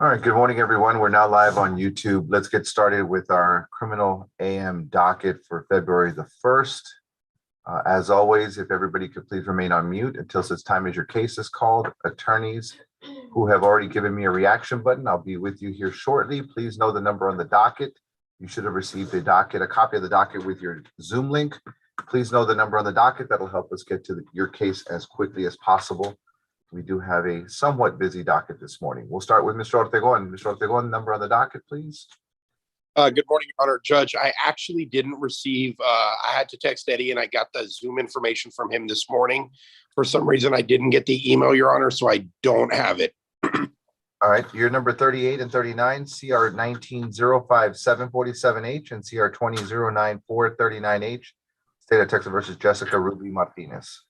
All right, good morning, everyone. We're now live on YouTube. Let's get started with our criminal AM docket for February the 1st. As always, if everybody could please remain on mute until such time as your case is called. Attorneys who have already given me a reaction button, I'll be with you here shortly. Please know the number on the docket. You should have received a copy of the docket with your Zoom link. Please know the number on the docket. That'll help us get to your case as quickly as possible. We do have a somewhat busy docket this morning. We'll start with Mr. Ortegon. Mr. Ortegon, number on the docket, please. Good morning, Your Honor. Judge, I actually didn't receive, I had to text Eddie and I got the Zoom information from him this morning. For some reason, I didn't get the email, Your Honor, so I don't have it. All right, your number 38 and 39, CR 19-05747H and CR 20-09439H, State of Texas versus Jessica Ruby Martinez.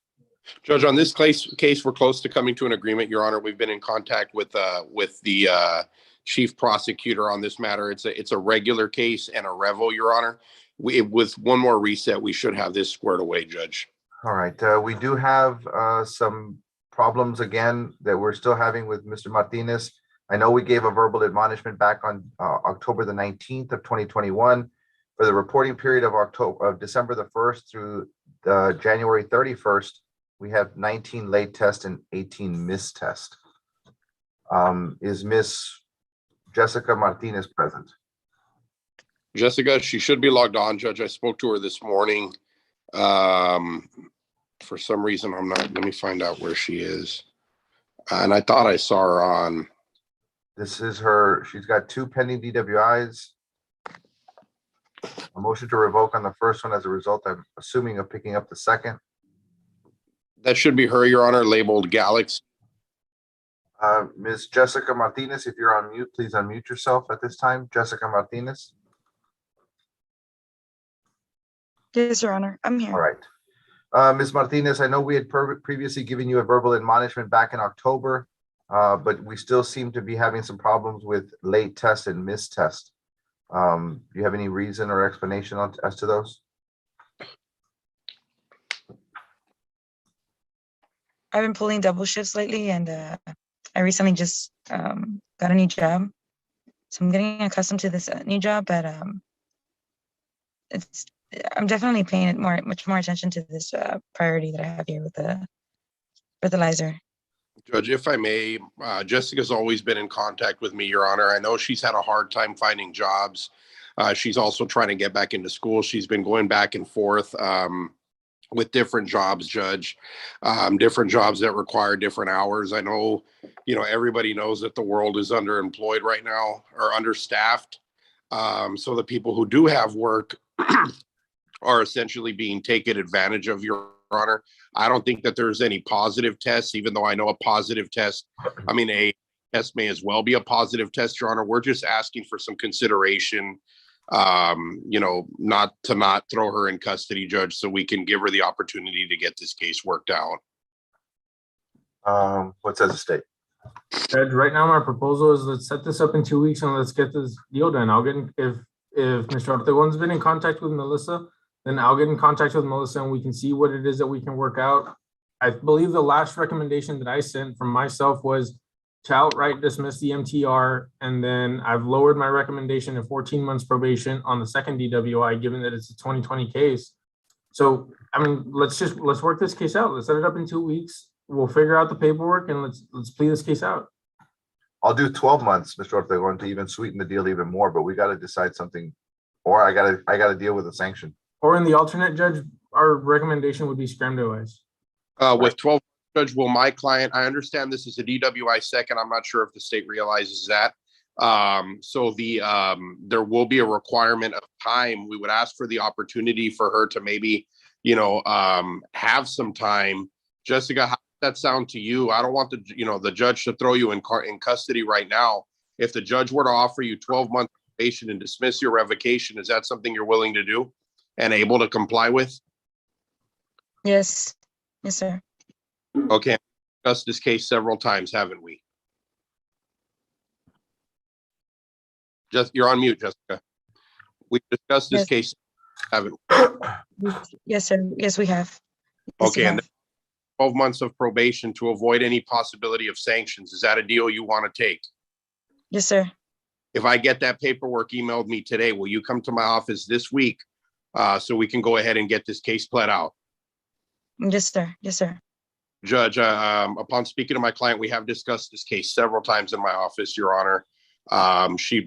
Judge, on this case, we're close to coming to an agreement, Your Honor. We've been in contact with the chief prosecutor on this matter. It's a regular case and a revo, Your Honor. With one more reset, we should have this squared away, Judge. All right, we do have some problems again that we're still having with Mr. Martinez. I know we gave a verbal admonishment back on October the 19th of 2021 for the reporting period of December the 1st through January 31st. We have 19 late tests and 18 missed tests. Is Miss Jessica Martinez present? Jessica, she should be logged on, Judge. I spoke to her this morning. For some reason, I'm not. Let me find out where she is. And I thought I saw her on. This is her. She's got 2 pending DWIs. A motion to revoke on the first one as a result, I'm assuming, of picking up the second. That should be her, Your Honor, labeled Galaxy. Ms. Jessica Martinez, if you're on mute, please unmute yourself at this time. Jessica Martinez. Yes, Your Honor, I'm here. All right. Ms. Martinez, I know we had previously given you a verbal admonishment back in October, but we still seem to be having some problems with late tests and missed tests. Do you have any reason or explanation as to those? I've been pulling double shifts lately, and I recently just got a new job, so I'm getting accustomed to this new job. But I'm definitely paying much more attention to this priority that I have here with the fertilizer. Judge, if I may, Jessica's always been in contact with me, Your Honor. I know she's had a hard time finding jobs. She's also trying to get back into school. She's been going back and forth with different jobs, Judge, different jobs that require different hours. I know, everybody knows that the world is underemployed right now, or understaffed. So the people who do have work are essentially being taken advantage of, Your Honor. I don't think that there's any positive tests, even though I know a positive test, a test may as well be a positive test, Your Honor. We're just asking for some consideration, not throw her in custody, Judge, so we can give her the opportunity to get this case worked out. What says the state? Judge, right now my proposal is let's set this up in 2 weeks and let's get this deal done. If Mr. Ortegon's been in contact with Melissa, then I'll get in contact with Melissa and we can see what it is that we can work out. I believe the last recommendation that I sent from myself was to outright dismiss the MTR, and then I've lowered my recommendation to 14 months probation on the second DWI, given that it's a 2020 case. So, let's work this case out. Let's set it up in 2 weeks. We'll figure out the paperwork and let's plead this case out. I'll do 12 months, Mr. Ortegon, to even sweeten the deal even more, but we got to decide something, or I got to deal with a sanction. Or in the alternate, Judge, our recommendation would be scramdewise. With 12, Judge, will my client, I understand this is a DWI second. I'm not sure if the state realizes that. So there will be a requirement of time. We would ask for the opportunity for her to maybe, have some time. Jessica, how does that sound to you? I don't want the judge to throw you in custody right now. If the judge were to offer you 12 months probation and dismiss your revocation, is that something you're willing to do and able to comply with? Yes, sir. Okay, we've discussed this case several times, haven't we? You're on mute, Jessica. We discussed this case, haven't we? Yes, sir. Yes, we have. Yes, okay, and 12 months of probation to avoid any possibility of sanctions. Is that a deal you want to take? Yes, sir. If I get that paperwork emailed me today, will you come to my office this week so we can go ahead and get this case pled out? Yes, sir. Yes, sir. Judge, upon speaking to my client, we have discussed this case several times in my office, Your Honor.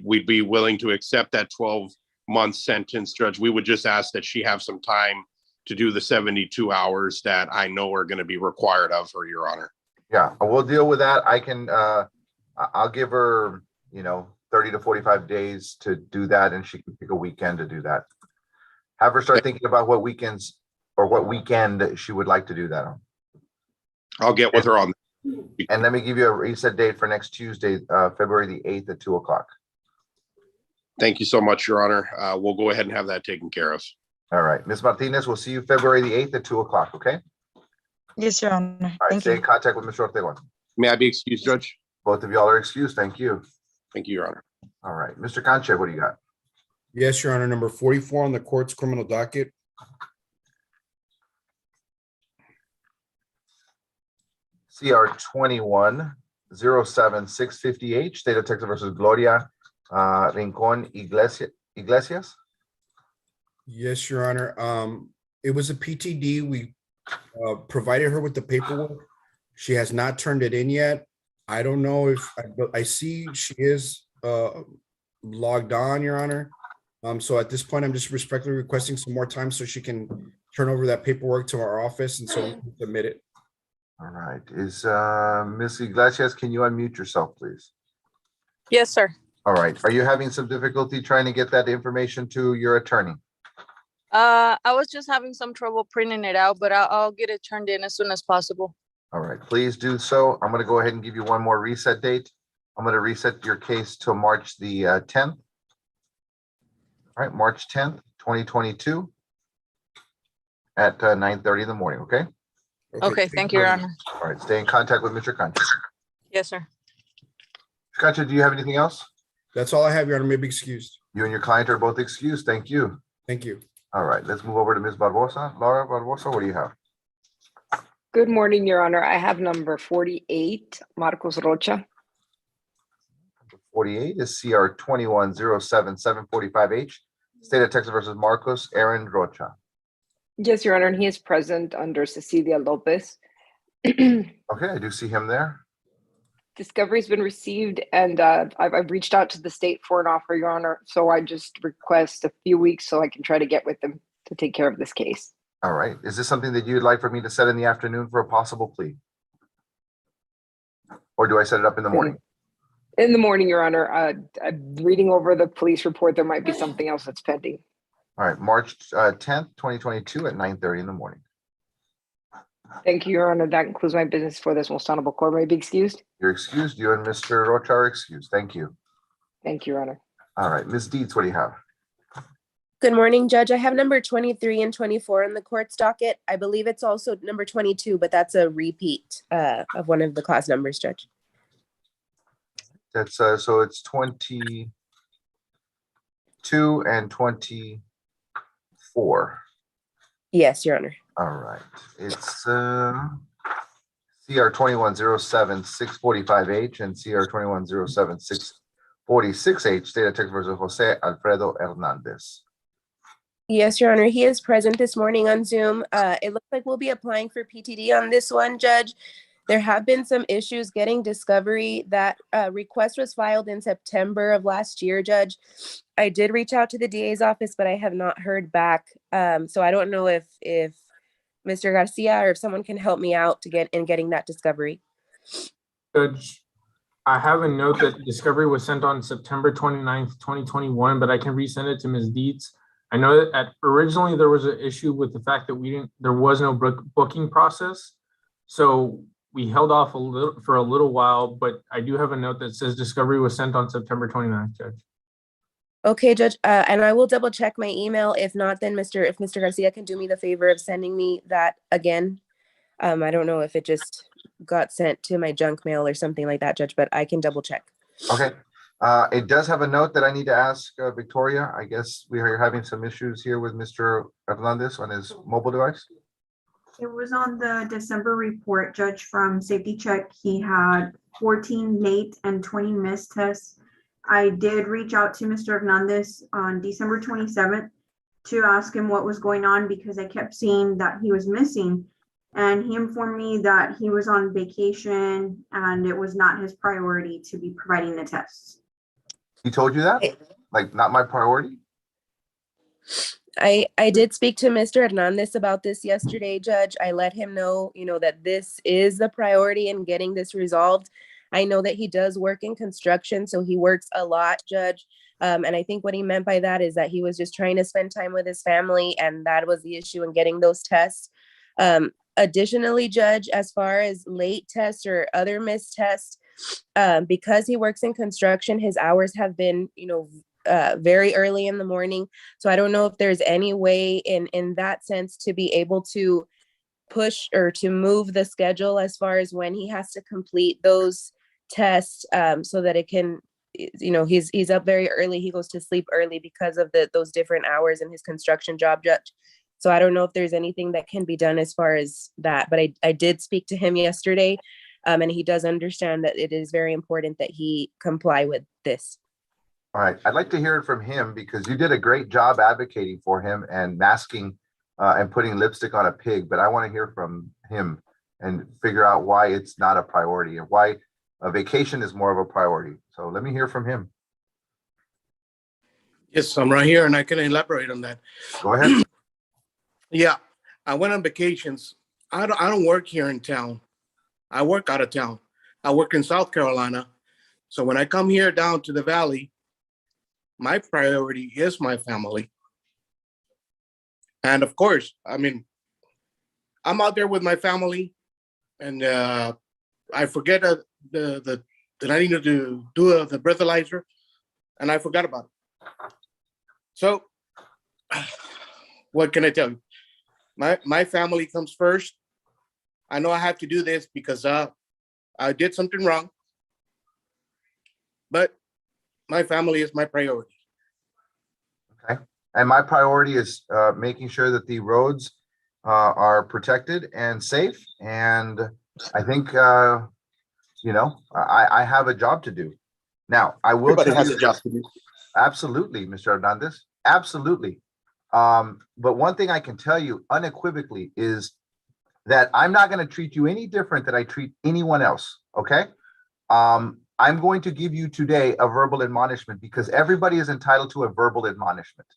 We'd be willing to accept that 12-month sentence, Judge. We would just ask that she have some time to do the 72 hours that I know are going to be required of her, Your Honor. Yeah, we'll deal with that. I'll give her, 30 to 45 days to do that, and she can pick a weekend to do that. Have her start thinking about what weekends or what weekend she would like to do that on. I'll get with her on. And let me give you a reset date for next Tuesday, February the 8th at 2:00. Thank you so much, Your Honor. We'll go ahead and have that taken care of. All right, Ms. Martinez, we'll see you February the 8th at 2:00, okay? Yes, Your Honor. All right, Thank stay in you. contact with Mr. Ortegon. May I be excused, Judge? Both of y'all are excused. Thank you. Thank you, Your Honor. All right, Mr. Concha, what do you got? Yes, Your Honor, number 44 on the court's criminal docket. CR 21-07-650H, State of Texas versus Gloria Rincon Iglesias. Yes, Your Honor. It was a PTD. We provided her with the paperwork. She has not turned it in yet. I don't know if I see she is logged on, Your Honor. So at this point, I'm just respectfully requesting some more time so she can turn over that paperwork to our office and so we can submit it. All right, is Ms. Iglesias, can you unmute yourself, please? Yes, sir. All right, are you having some difficulty trying to get that information to your attorney? I was just having some trouble printing it out, but I'll get it turned in as soon as possible. All right, please do so. I'm going to go ahead and give you one more reset date. I'm going to reset your case till March the 10th. All right, March 10th, 2022 at 9:30 in the morning, okay? Okay, thank you, Your Honor. All right, stay in contact with Mr. Concha. Yes, sir. Mr. Concha, do you have anything else? That's all I have, Your Honor. May be excused. You and your client are both excused. Thank you. Thank you. All right, let's move over to Ms. Barbosa. Laura Barbosa, what do you have? Good morning, Your Honor. I have number 48, Marcos Rocha. 48 is CR 21-07-745H, State of Texas versus Marcos Aaron Rocha. Yes, Your Honor, and he is present under Cecilia Lopez. Okay, I do see him there. Discovery's been received, and I've reached out to the state for an offer, Your Honor. So I just request a few weeks so I can try to get with them to take care of this case. All right, is this something that you'd like for me to set in the afternoon for a possible plea? Or do I set it up in the morning? In the morning, Your Honor. I'm reading over the police report. There might be something else that's pending. All right, March 10th, 2022 at 9:30 in the morning. Thank you, Your Honor. That concludes my business for this most honorable court. May I be excused? You're excused. You and Mr. Rocha are excused. Thank you. Thank you, Your Honor. All right, Ms. Dietz, what do you have? Good morning, Judge. I have number 23 and 24 in the court's docket. I believe it's also number 22, but that's a repeat of one of the class numbers, Judge. That's so it's 22 and 24. Yes, Your Honor. All right, it's CR 21-07-645H and CR 21-07-646H, State of Texas versus Jose Alfredo Hernandez. Yes, Your Honor. He is present this morning on Zoom. It looks like we'll be applying for PTD on this one, Judge. There have been some issues getting discovery. That request was filed in September of last year, Judge. I did reach out to the DA's office, but I have not heard back. So I don't know if Mr. Garcia or if someone can help me out to getting that discovery. Judge, I have a note that discovery was sent on September 29th, 2021, but I can resend it to Ms. Dietz. I know that originally there was an issue with the fact that there was no booking process. So we held off for a little while, but I do have a note that says discovery was sent on September 29th, Judge. Okay, Judge, and I will double check my email. If not, then if Mr. Garcia can do me the favor of sending me that again. I don't know if it just got sent to my junk mail or something like that, Judge, but I can double check. Okay, it does have a note that I need to ask Victoria. I guess we are having some issues here with Mr. Hernandez on his mobile device. It was on the December report, Judge, from Safety Check. He had 14 late and 20 missed tests. I did reach out to Mr. Hernandez on December 27th to ask him what was going on because I kept seeing that he was missing. And he informed me that he was on vacation and it was not his priority to be providing the tests. He told you that? Like, not my priority? I did speak to Mr. Hernandez about this yesterday, Judge. I let him know, that this is the priority in getting this resolved. I know that he does work in construction, so he works a lot, Judge. And I think what he meant by that is that he was just trying to spend time with his family, and that was the issue in getting those tests. Additionally, Judge, as far as late tests or other missed tests, because he works in construction, his hours have been, very early in the morning. So I don't know if there's any way in that sense to be able to push or to move the schedule as far as when he has to complete those tests, so that it can, he's up very early. He goes to sleep early because of those different hours in his construction job, Judge. So I don't know if there's anything that can be done as far as that, but I did speak to him yesterday, and he does understand that it is very important that he comply with this. All right, I'd like to hear it from him because you did a great job advocating for him and masking and putting lipstick on a pig, but I want to hear from him and figure out why it's not a priority and why a vacation is more of a priority. So let me hear from him. Yes, I'm right here and I can elaborate on that. Go ahead. Yeah, I went on vacations. I don't work here in town. I work out of town. I work in South Carolina. So when I come here down to the Valley, my priority is my family. And of course, I'm out there with my family and I forget that I needed to do the breathalyzer and I forgot about it. So what can I tell you? My family comes first. I know I have to do this because I did something wrong, but my family is my priority. Okay. And my priority is making sure that the roads are protected and safe. And I think, I have a job to do. Now, I will. Everybody has a job to do. Absolutely, Mr. Hernandez. Absolutely. But one thing I can tell you unequivocally is that I'm not going to treat you any different than I treat anyone else. Okay. I'm going to give you today a verbal admonishment because everybody is entitled to a verbal admonishment.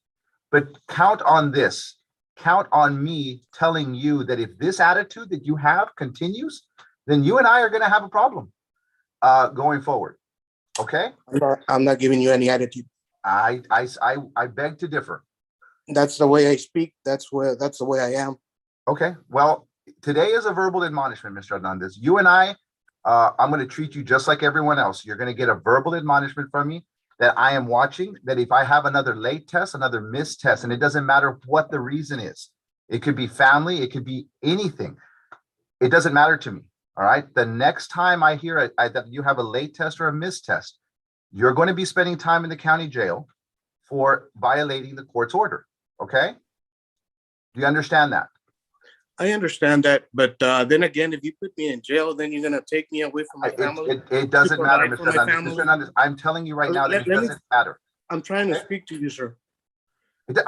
But count on this. Count on me telling you that if this attitude that you have continues, then you and I are going to have a problem going forward. Okay? I'm not giving you any attitude. I beg to differ. That's the way I speak. That's the way I am. Okay. Well, today is a verbal admonishment, Mr. Hernandez. You and I'm going to treat you just like everyone else. You're going to get a verbal admonishment from me that I am watching, that if I have another late test, another missed test, and it doesn't matter what the reason is, it could be family, it could be anything. It doesn't matter to me. All right. The next time I hear that you have a late test or a missed test, you're going to be spending time in the county jail for violating the court's order. Okay. Do you understand that? I understand that, but then again, if you put me in jail, then you're gonna take me away from my family. It doesn't matter, provide Mr. for my Hernandez. family. Mr. Hernandez, I'm telling you right now that it doesn't matter. I'm trying to speak to you, sir.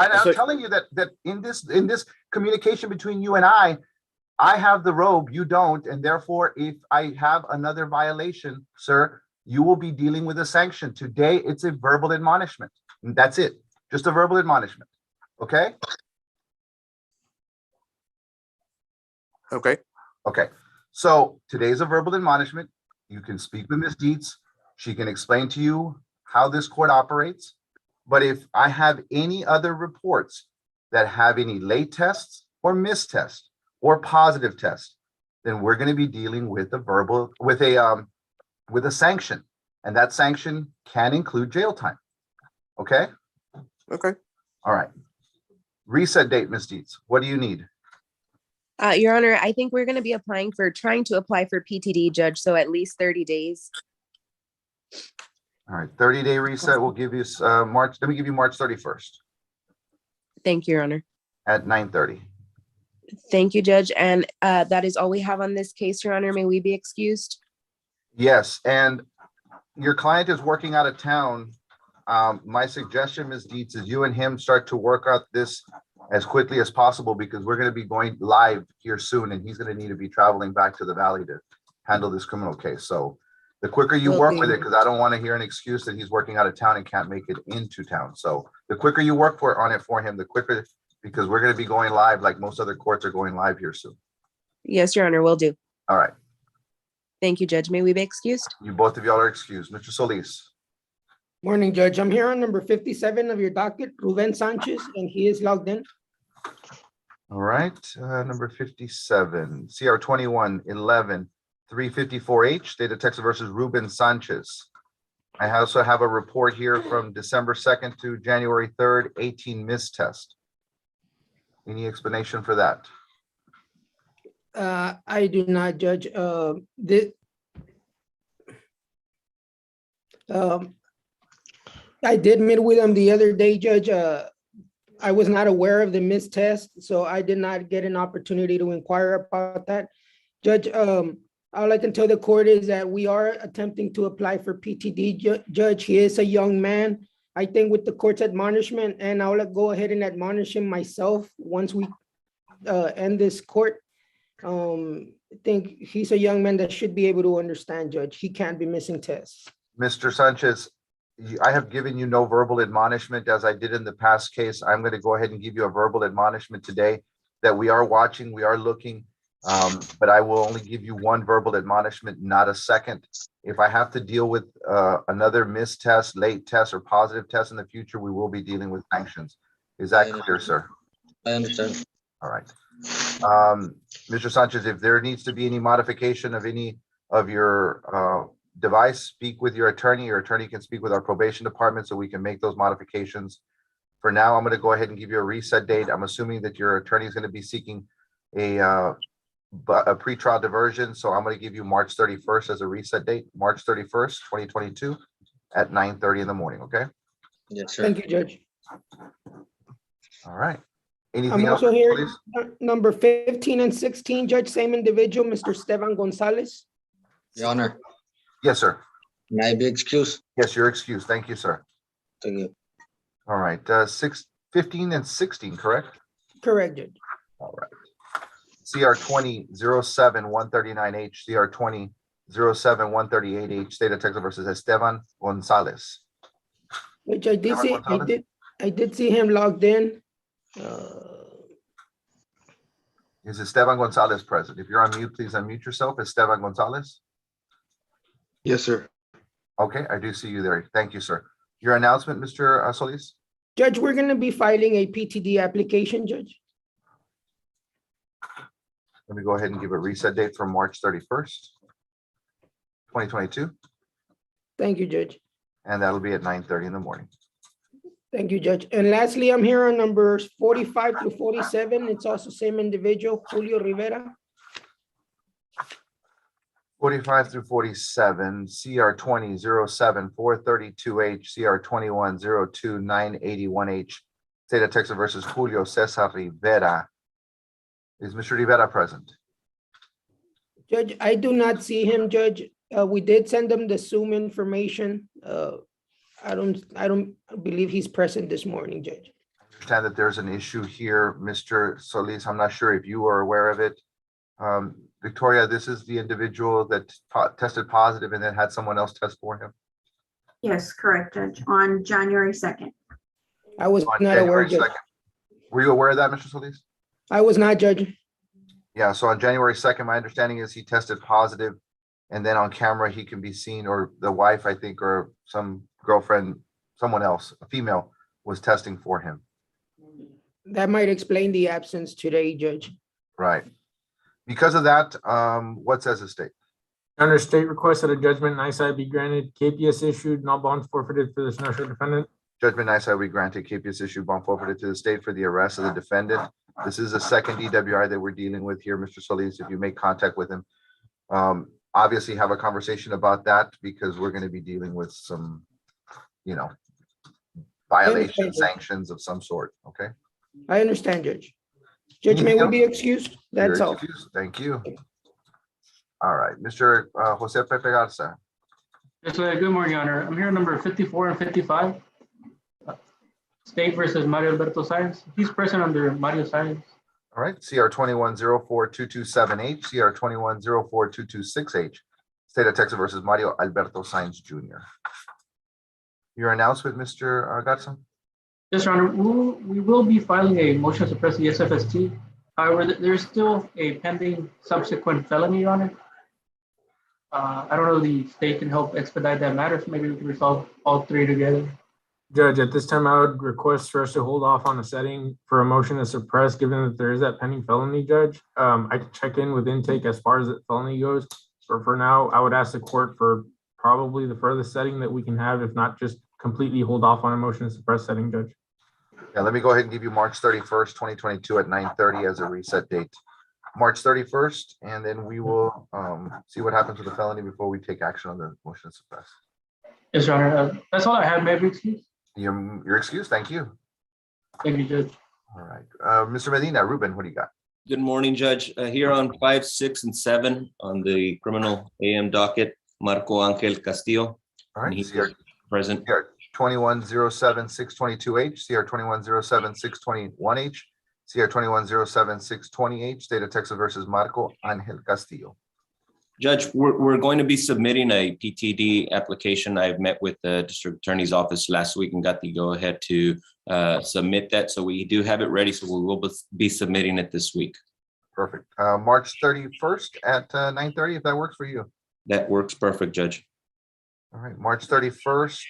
I'm telling you that in this communication between you and I have the robe, you don't, and therefore, if I have another violation, sir, you will be dealing with a sanction. Today, it's a verbal admonishment. That's it. Just a verbal admonishment. Okay? Okay. Okay. So today's a verbal admonishment. You can speak with Ms. Dietz. She can explain to you how this court operates. But if I have any other reports that have any late tests or missed tests or positive tests, then we're going to be dealing with a sanction, and that sanction can include jail time. Okay. Okay. All right. Reset date, Ms. Dietz. What do you need? Your Honor, I think we're going to be trying to apply for PTD, Judge, so at least 30 days. All right, 30-day reset will give you March. Let me give you March 31st Thank you, Your Honor. at 9:30. Thank you, Judge. And that is all we have on this case, Your Honor. May we be excused? Yes, and your client is working out of town. My suggestion, Ms. Dietz, is you and him start to work out this as quickly as possible because we're gonna be going live here soon and he's gonna need to be traveling back to the valley to handle this criminal case. So the quicker you work with it, because I don't want to hear an excuse that he's working out of town and can't make it into town. So the quicker you work on it for him, the quicker, because we're gonna be going live like most other courts are going live here soon. Yes, Your Honor, will do. All right, Thank you, Judge. May we be excused? you both of y'all are excused. Mr. Solis. Morning, Judge. I'm here on number 57 of your docket, Ruben Sanchez, and he is logged in. All right, number 57, CR 21-11-354H, State of Texas versus Ruben Sanchez. I also have a report here from December 2nd to January 3rd, 18 mistest. Any explanation for that? I do not, Judge. I did meet with him the other day, Judge. I was not aware of the missed test, so I did not get an opportunity to inquire about that. Judge, all I can tell the court is that we are attempting to apply for PTD. Judge, he is a young man. I think with the court's admonishment, and I'll go ahead and admonish him myself once we end this court. I think he's a young man that should be able to understand, Judge. He can't be missing tests. Mr. Sanchez, I have given you no verbal admonishment as I did in the past case. I'm going to go ahead and give you a verbal admonishment today that we are watching, we are looking, but I will only give you one verbal admonishment, not a second. If I have to deal with another missed test, late test, or positive test in the future, we will be dealing with sanctions. Is that clear, sir? I understand. All right. Mr. Sanchez, if there needs to be any modification of any of your device, speak with your attorney. Your attorney can speak with our probation department so we can make those modifications. For now, I'm going to go ahead and give you a reset date. I'm assuming that your attorney is going to be seeking a pretrial diversion. So I'm going to give you March 31st as a reset date, March 31st, 2022 at 9:30 in the morning. Okay. Yes, sir. Thank you, Judge. All right. Anything I'm else, also here, please? number 15 and 16, Judge, same individual, Mr. Esteban Gonzalez. Your Honor, Yes, sir. may I be excused? Yes, you're excused. Thank you, sir. Thank you. All right. 15 and 16, correct? Correct, Judge. All right. CR 20-07-139H, CR 20-07-138H, State of Texas versus Esteban Gonzalez. Which I did Esteban see, Gonzalez? I did see him logged in. Is Esteban Gonzalez present? If you're on mute, please unmute yourself. Esteban Gonzalez? Yes, sir. Okay, I do see you there. Thank you, sir. Your announcement, Mr. Solis? Judge, we're gonna be filing a PTD application, Judge. Let me go ahead and give a reset date for March 31st, 2022, Thank you, Judge. and that'll be at 9:30 in the morning. Thank you, Judge. And lastly, I'm here on numbers 45 to 47. It's also same individual, Julio Rivera. 45 through 47, CR 20-07-432H, CR 21-02-981H, State of Texas versus Julio Cesar Rivera. Is Mr. Rivera present? Judge, I do not see him, Judge. We did send him the Zoom information. I don't believe he's present this morning, Judge. I understand that there's an issue here, Mr. Solis. I'm not sure if you are aware of it. Victoria, this is the individual that tested positive and then had someone else test for him. Yes, correct, Judge, on January 2nd. I was On not aware, January Judge. 2nd. Were you aware of that, Mr. Solis? I was not, Judge. Yeah, so on January 2nd, my understanding is he tested positive, and then on camera, he can be seen, or the wife, I think, or some girlfriend, someone else, a female, was testing for him. That might explain the absence today, Judge. Right. Because of that, what says the state? Under state request that a judgment in ISI be granted, KPS issued, no bonds forfeited for this national defendant. Judgment ISI we granted, KPS issued, bond forfeited to the state for the arrest of the defendant. This is a second DWI that we're dealing with here, Mr. Solis. If you make contact with him, obviously have a conversation about that because we're going to be dealing with some, violation sanctions of some sort. Okay. I understand, Judge. Judge, may we be excused? That's You're all. excused. Thank you. All right, Mr. Jose Pepe Garza. Yes, good morning, Your Honor. I'm here number 54 and 55. State versus Mario Alberto Sáenz. He's present under Mario Sáenz. All right, CR 21042278H, CR 21042226H, State of Texas versus Mario Alberto Sáenz Jr. Your announcement, Mr. Gatsa? Yes, Your Honor. We will be filing a motion to suppress the SFST. However, there's still a pending subsequent felony, Your Honor. I don't know if the state can help expedite that matter, so maybe we can resolve all three together. Judge, at this time, I would request for us to hold off on a setting for a motion to suppress, given that there is that pending felony, Judge. I can check in with intake as far as the felony goes. But for now, I would ask the court for probably the furthest setting that we can have, if not just completely hold off on a motion to suppress setting, Judge. Yeah, let me go ahead and give you March 31st, 2022 at 9:30 as a reset date. March 31st, and then we will see what happens with the felony before we take action on the motion to suppress. Yes, Your Honor. That's all I have. May I be excused? Your excuse, thank you. Thank you, Judge. All right, Mr. Medina, Ruben, what do you got? Good morning, Judge. Here on 5, 6, and 7 on the criminal AM docket, Marco Angel Castillo. All right, He's CR present. 2107-622H, CR 2107-621H, CR 2107-620H, State of Texas versus Marco Angel Castillo. Judge, we're going to be submitting a PTD application. I've met with the district attorney's office last week and got the go ahead to submit that. So we do have it ready. So we will be submitting it this week. Perfect. March 31st at 9:30, if that works for you. That works perfect, Judge. All right, March 31st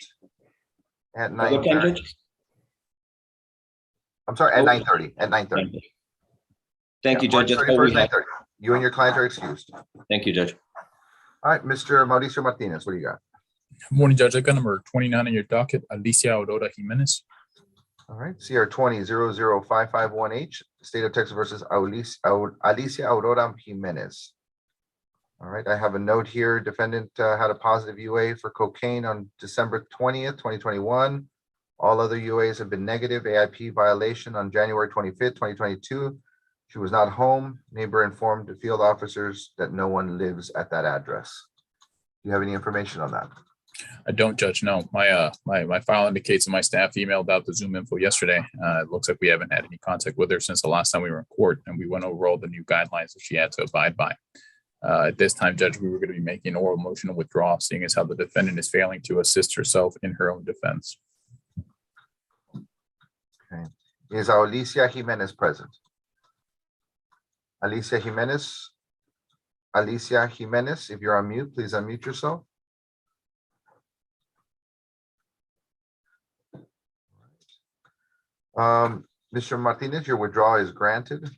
at What time, 9:30. Judge? I'm sorry, at 9:30, at 9:30. Thank you, Judge. March That's all we 31st, have. 9:30. You and your client are excused. Thank you, Judge. All right, Mr. Mauricio Martinez, what do you got? Good morning, Judge. I got number 29 on your docket, Alicia Aurora Jimenez. All right, CR 20-00551H, State of Texas versus Alicia Aurora Jimenez. All right, I have a note here. Defendant had a positive UA for cocaine on December 20th, 2021. All other UAs have been negative. AIP violation on January 25th, 2022. She was not home. Neighbor informed the field officers that no one lives at that address. Do you have any information on that? I don't, Judge. No, my file indicates that my staff emailed out the Zoom info yesterday. It looks like we haven't had any contact with her since the last time we were in court, and we went over all the new guidelines that she had to abide by. At this time, Judge, we were going to be making an oral motion of withdrawal, seeing as how the defendant is failing to assist herself in her own defense. Okay. Is Alicia Jimenez present? Alicia Jimenez? Alicia Jimenez, if you're on mute, please unmute yourself. Mr. Martinez, your withdrawal is granted.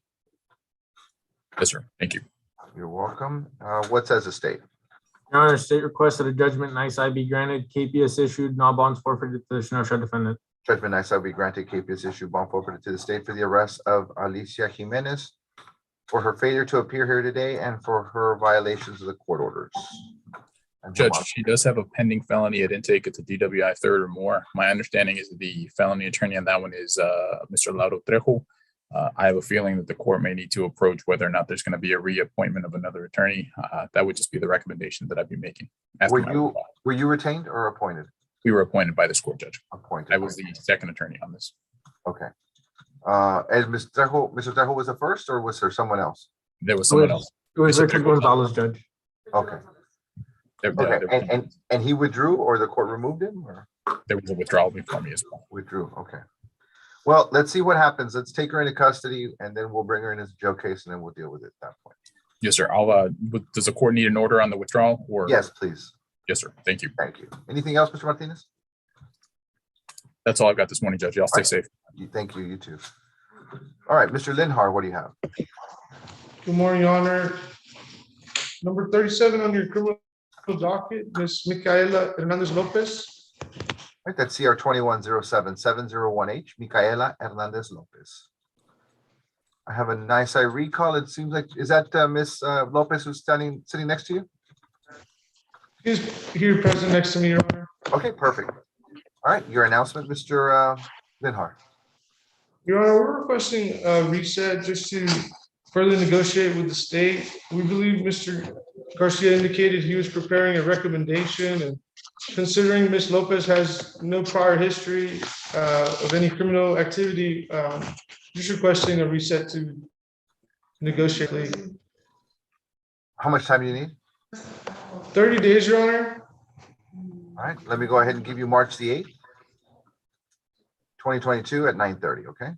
Yes, sir. Thank you. You're welcome. What says the state? Your Honor, state requested a judgment in ICI be granted, KPS issued, no bonds forfeited to the Kenosha defendant. Judgment ICI be granted, KPS issued, bond forfeited to the state for the arrest of Alicia Jimenez for her failure to appear here today and for her violations of the court orders. And Judge, she does have a pending felony at intake. It's a DWI third or more. My understanding is that the felony attorney on that one is Mr. Lauro Trejo. I have a feeling that the court may need to approach whether or not there's going to be a reappointment of another attorney. That would just be the recommendation that I'd be making. Were you retained or appointed? We were appointed by this court, Judge. Appointed. I was the second attorney on this. Okay. And Mr. Trejo was the first, or was there someone else? There was someone else. It was Richard Gonzalez, Judge. Okay. Okay. And he withdrew, or the court removed him, or? There was a withdrawal before me as well. Withdrew. Okay. Well, let's see what happens. Let's take her into custody, and then we'll bring her in as a jail case, and then we'll deal with it at that point. Yes, sir. Does the court need an order on the withdrawal, or? Yes, please. Yes, sir. Thank you. Thank you. Anything else, Mr. Martinez? That's all I've got this morning, Judge. Y'all stay safe. Thank you. You too. All right, Mr. Linhar, what do you have? Good morning, Your Honor. Number 37 on your criminal docket, Ms. Micaela Hernandez Lopez. Right, that's CR 2107-701H, Micaela Hernandez Lopez. I have a nice recall. It seems like, is that Ms. Lopez who's sitting next to you? She's here present next to me, Your Honor. Okay, perfect. All right, your announcement, Mr. Linhar. Your Honor, we're requesting a reset just to further negotiate with the state. We believe Mr. Garcia indicated he was preparing a recommendation, and considering Ms. Lopez has no prior history of any criminal activity, just requesting a reset to negotiate. How much time do you need? 30 days, Your Honor. All right, let me go ahead and give you March the 8th, 2022 at 9:30, okay?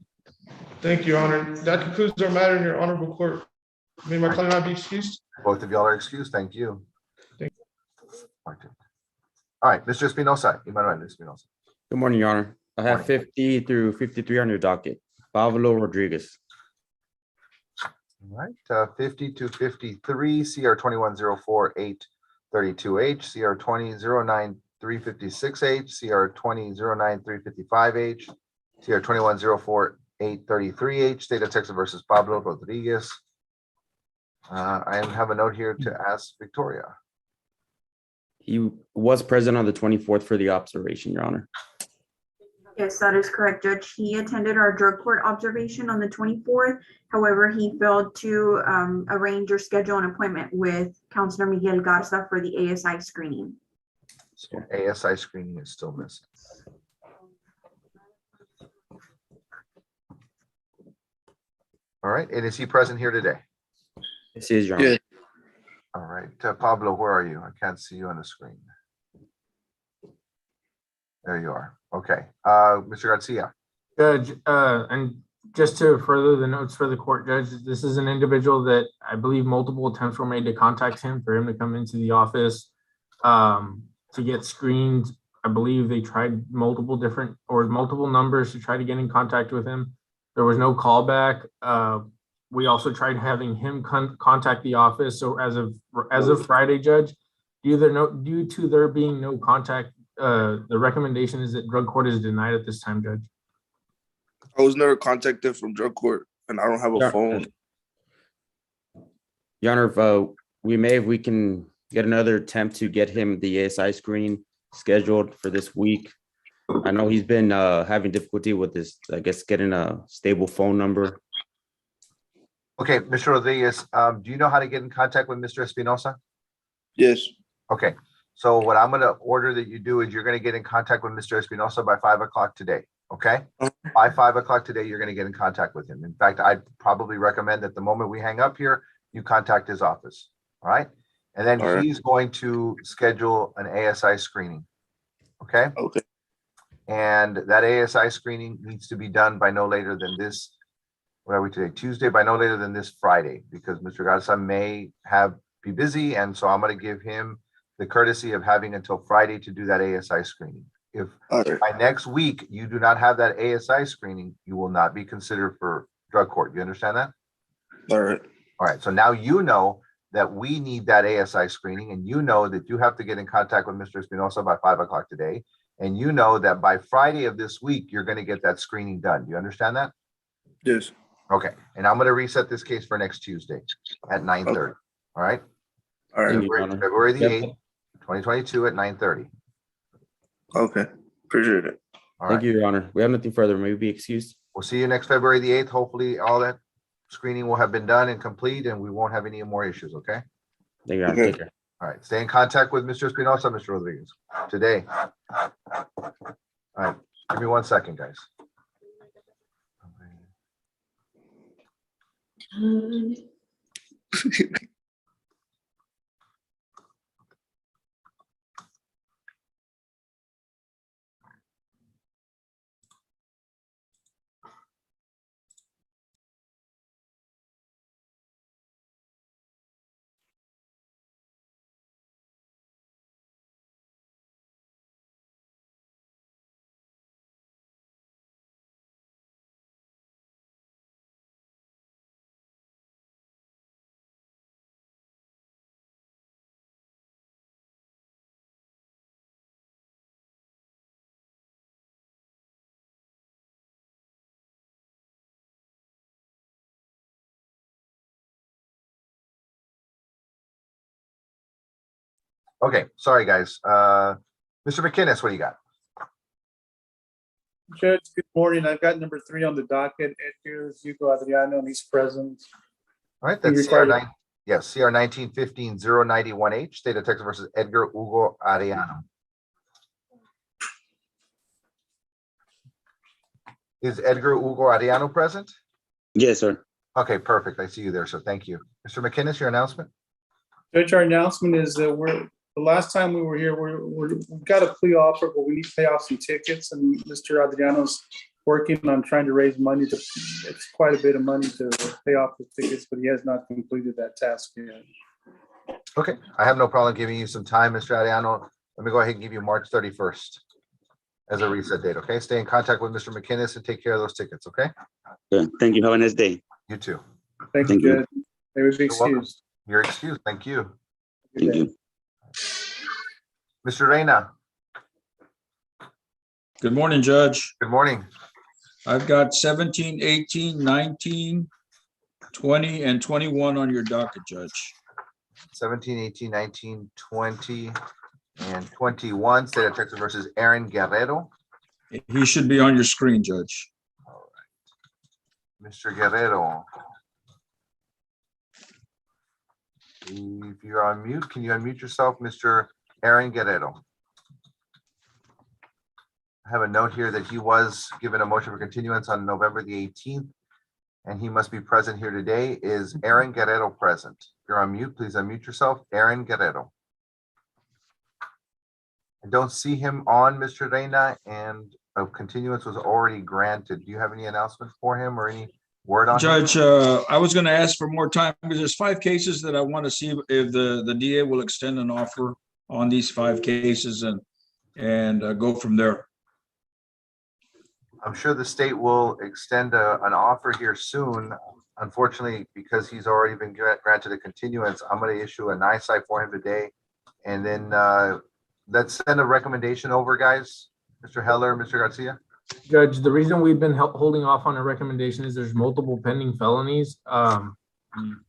Thank you, Your Honor. That concludes our matter in your honorable court. May my client not be excused? Both of y'all are excused. Thank you. Thank All right, Mr. Espinosa, Emmanuel Espinosa. Good morning, Your Honor. I have 50 through 53 on your docket. Pablo Rodriguez. All right, 50 to 53, CR 2104-832H, CR 2009-356H, CR 2009-355H, CR 2104-833H, State of Texas versus Pablo Rodriguez. I have a note here to ask Victoria. He was present on the 24th for the observation, Your Honor. Yes, that is correct, Judge. He attended our drug court observation on the 24th. However, he failed to arrange or schedule an appointment with Counselor Miguel Garza for the ASI screening. So ASI screening is still missing. All right, and is he present here today? This is Your Honor. All right, Pablo, where are you? I can't see you on the screen. There you are. Okay, Mr. Garcia. Judge, and just to further the notes for the court, Judge, this is an individual that I believe multiple attempts were made to contact him for him to come into the office to get screened. I believe they tried multiple numbers to try to get in contact with him. There was no callback. We also tried having him contact the office. So as of Friday, Judge, due to there being no contact, the recommendation is that drug court is denied at this time, Judge. I was never contacted from drug court and I don't have a phone. Your Honor, if we can get another attempt to get him the ASI screening scheduled for this week. I know he's been having difficulty with this, I guess, getting a stable phone number. Okay, Mr. Rodriguez, do you know how to get in contact with Mr. Espinosa? Yes. Okay, so what I'm gonna order that you do is you're gonna get in contact with Mr. Espinosa by 5 o'clock today, okay? By 5 o'clock today, you're gonna get in contact with him. In fact, I'd probably recommend that the moment we hang up here, you contact his office, all right? And then he's going to schedule an ASI screening, okay? Okay. And that ASI screening needs to be done by no later than this, what are we today, Tuesday, by no later than this Friday, because Mr. Garza may be busy, and so I'm gonna give him the courtesy of having until Friday to do that ASI screening. If by next week you do not have that ASI screening, you will not be considered for drug court. You understand that? All right. All right, so now you know that we need that ASI screening, and you know that you have to get in contact with Mr. Espinosa by 5 o'clock today. And you know that by Friday of this week, you're gonna get that screening done. Do you understand that? Yes. Okay, and I'm gonna reset this case for next Tuesday at 9:30, all right? All right. February the 8th, 2022 at 9:30. Okay, appreciate it. All Thank right, you, Your Honor. We have nothing further. May we be excused? we'll see you next February the 8th. Hopefully, all that screening will have been done and complete, and we won't have any more issues, okay? Thank you, Your Honor. Take care. All right, stay in contact with Mr. Espinosa, Mr. Rodriguez, today. All right, give me 1 second, guys. Okay, sorry, guys. Mr. McInnes, what do you got? Judge, good morning. I've got number 3 on the docket, Edgar Hugo Adriano, and he's present. All right, that's CR9. Yes, CR 1915-091H, State of Texas versus Edgar Hugo Arellano. Is Edgar Hugo Ariano present? Yes, sir. Okay, perfect. I see you there, so thank you. Mr. McInnes, your announcement? Judge, our announcement is that the last time we were here, we've got a plea offer, but we need to pay off some tickets, and Mr. Adriano's working on trying to raise money it's quite a bit of money to pay off the tickets, but he has not completed that task yet. Okay, I have no problem giving you some time, Mr. Ariano. Let me go ahead and give you March 31st as a reset date, okay? Stay in contact with Mr. McInnes and take care of those tickets, okay? Yeah, thank you. Have a nice day. You too. Thank you, Judge. They would be You're welcome. excused. You're excused. Thank you. Thank you. Mr. Reyna, Good morning, Judge. good morning. I've got 17, 18, 19, 20, and 21 on your docket, Judge. 17, 18, 19, 20, and 21, State of Texas versus Aaron Guerrero. He should be on your screen, Judge. Mr. Guerrero. If you're on mute, can you unmute yourself, Mr. Aaron Guerrero? I have a note here that he was given a motion for continuance on November the 18th, and he must be present here today. Is Aaron Guerrero present? If you're on mute, please unmute yourself, Aaron Guerrero. I don't see him on, Mr. Reyna, and a continuance was already granted. Do you have any announcement for him or any word on him? Judge, I was going to ask for more time because there's 5 cases that I want to see if the DA will extend an offer on these 5 cases and go from there. I'm sure the state will extend an offer here soon. Unfortunately, because he's already been granted a continuance, I'm going to issue a NISI for him today. And then let's send a recommendation over, guys. Mr. Heller, Mr. Garcia. Judge, the reason we've been holding off on a recommendation is there's multiple pending felonies. I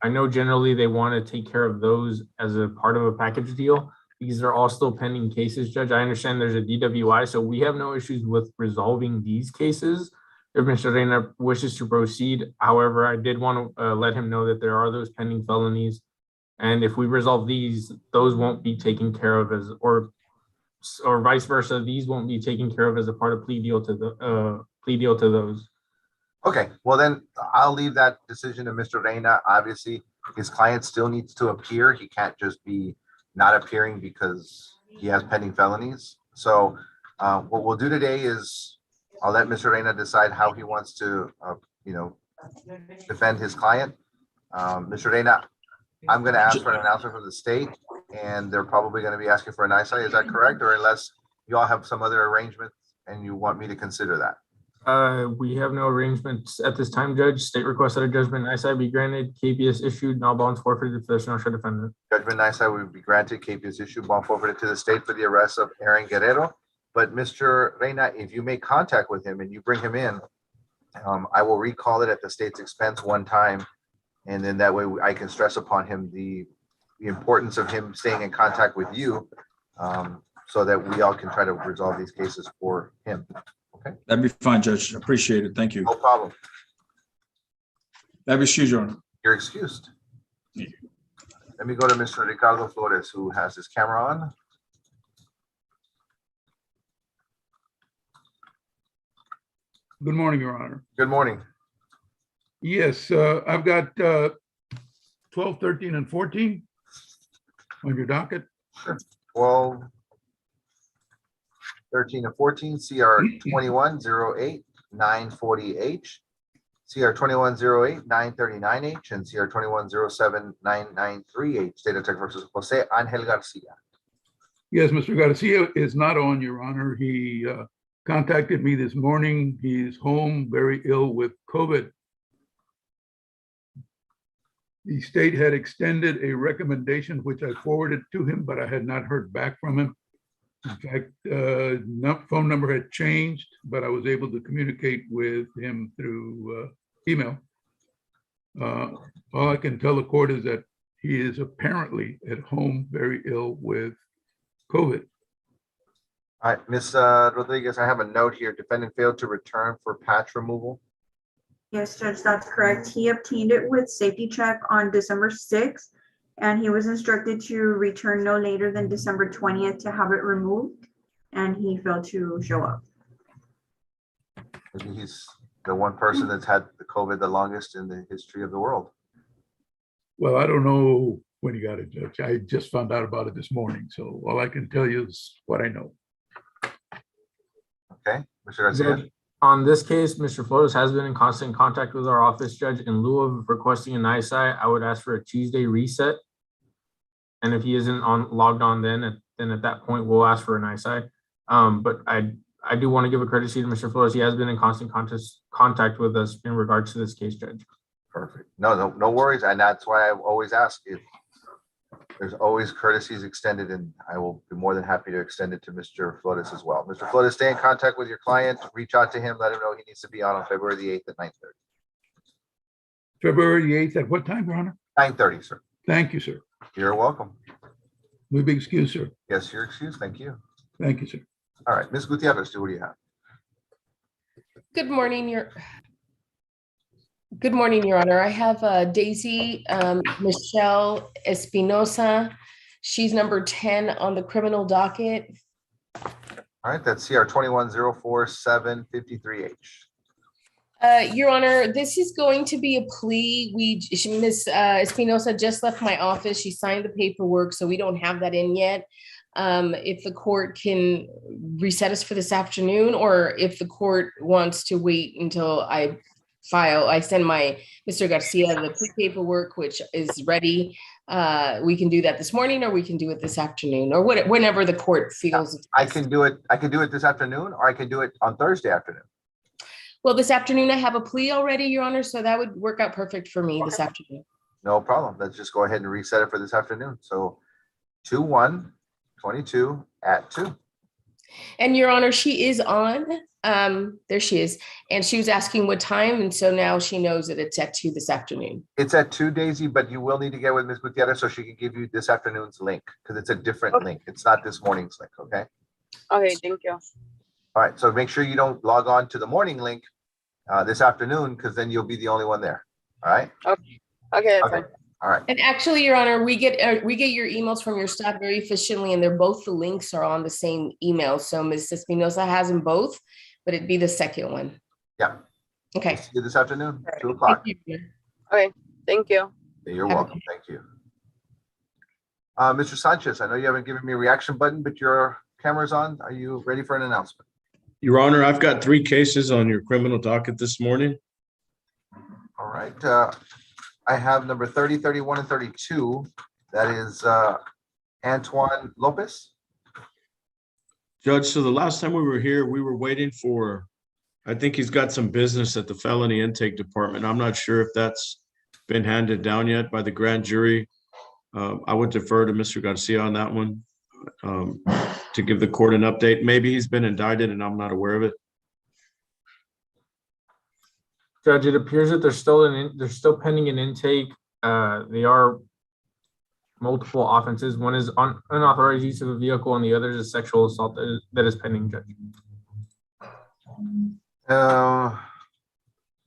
know generally they want to take care of those as a part of a package deal. These are all still pending cases, Judge. I understand there's a DWI, so we have no issues with resolving these cases if Mr. Reyna wishes to proceed. However, I did want to let him know that there are those pending felonies. And if we resolve these, those won't be taken care of as, or vice versa, these won't be taken care of as a part of plea deal to those. Okay, well then I'll leave that decision to Mr. Reyna. Obviously, his client still needs to appear. He can't just be not appearing because he has pending felonies. So what we'll do today is I'll let Mr. Reyna decide how he wants to, defend his client. Mr. Reyna, I'm going to ask for an announcement from the state, and they're probably going to be asking for an ISI. Is that correct? Or unless you all have some other arrangement and you want me to consider that? We have no arrangements at this time, Judge. State requests that a judgment ISI be granted, KPS issued, and all bonds forfeited if there's no share defendant. Judgment ISI will be granted, KPS issued, bond forfeited to the state for the arrest of Aaron Guerrero. But Mr. Reyna, if you make contact with him and you bring him in, I will recall it at the state's expense one time. And then that way I can stress upon him the importance of him staying in contact with you so that we all can try to resolve these cases for him. Okay. That'd be fine, Judge. Appreciate it. Thank you. No problem. That'd be excused, Your Honor. You're excused. Let me go to Mr. Ricardo Flores, who has his camera on. Good morning, Your Honor. Good morning. Yes, I've got 12, 13, and 14 on your docket. Sure. 12, 13, and 14, CR 2108 940H, CR 2108 939H, and CR 2107 993H, State of Texas versus Jose Angel Garcia. Yes, Mr. Garcia is not on, Your Honor. He contacted me this morning. He's home, very ill with COVID. The state had extended a recommendation, which I forwarded to him, but I had not heard back from him. In fact, phone number had changed, but I was able to communicate with him through email. All I can tell the court is that he is apparently at home, very ill with COVID. All right, Ms. Rodriguez, I have a note here. Defendant failed to return for patch removal. Yes, Judge, that's correct. He obtained it with safety check on December 6th, and he was instructed to return no later than December 20th to have it removed, and he failed to show up. Maybe he's the one person that's had the COVID the longest in the history of the world. Well, I don't know when he got it, Judge. I just found out about it this morning, so all I can tell you is what I know. Okay, Mr. Garcia. Judge, on this case, Mr. Flores has been in constant contact with our office, Judge. In lieu of requesting an ISI, I would ask for a Tuesday reset. And if he isn't logged on then at that point, we'll ask for an ISI. But I do want to give a courtesy to Mr. Flores. He has been in constant contact with us in regards to this case, Judge. Perfect. No worries. And that's why I always ask if there's always courtesies extended, and I will be more than happy to extend it to Mr. Flores as well. Mr. Flores, stay in contact with your client, reach out to him, let him know he needs to be on February the 8th at 9:30. February the 8th at what time, Your Honor? 9:30, sir. Thank you, sir. You're welcome. May be excused, sir. Yes, you're excused. Thank you. Thank you, sir. All right, Ms. Gutierrez, what do you have? Good morning, Your Honor. I have Daisy Michelle Espinosa. She's number 10 on the criminal docket. All right, that's CR 2104-753H. Your Honor, this is going to be a plea. Ms. Espinosa just left my office. She signed the paperwork, so we don't have that in yet. If the court can reset us for this afternoon, or if the court wants to wait until I send Mr. Garcia the paperwork, which is ready. We can do that this morning, or we can do it this afternoon, or whenever the court feels. I can do it this afternoon, or I can do it on Thursday afternoon. Well, this afternoon I have a plea already, Your Honor, so that would work out perfect for me this afternoon. No problem. Let's just go ahead and reset it for this afternoon. So 2/1/22 at 2. And Your Honor, she is on. There she is. And she was asking what time. And so now she knows that it's at 2 this afternoon. It's at 2, Daisy, but you will need to get with Ms. Gutierrez so she can give you this afternoon's link, because it's a different link. It's not this morning's link, okay? Okay, thank you. All right, so make sure you don't log on to the morning link this afternoon, because then you'll be the only one there, all right? Okay, that's fine. All right. And actually, Your Honor, we get your emails from your staff very efficiently, and they're both, the links are on the same email. So Ms. Espinosa has them both, but it'd be the second one. Yeah. Okay. See you this afternoon, 2 o'clock. Okay, thank you. You're welcome. Thank you. Mr. Sanchez, I know you haven't given me a reaction button, but your camera's on. Are you ready for an announcement? Your Honor, I've got 3 cases on your criminal docket this morning. All right. I have number 30, 31, and 32. That is Antoine Lopez. Judge, so the last time we were here, we were waiting for, I think he's got some business at the felony intake department. I'm not sure if that's been handed down yet by the grand jury. I would defer to Mr. Garcia on that one to give the court an update. Maybe he's been indicted and I'm not aware of it. Judge, it appears that they're still pending an intake. They are multiple offenses. One is unauthorized use of a vehicle, and the other is a sexual assault that is pending, Judge.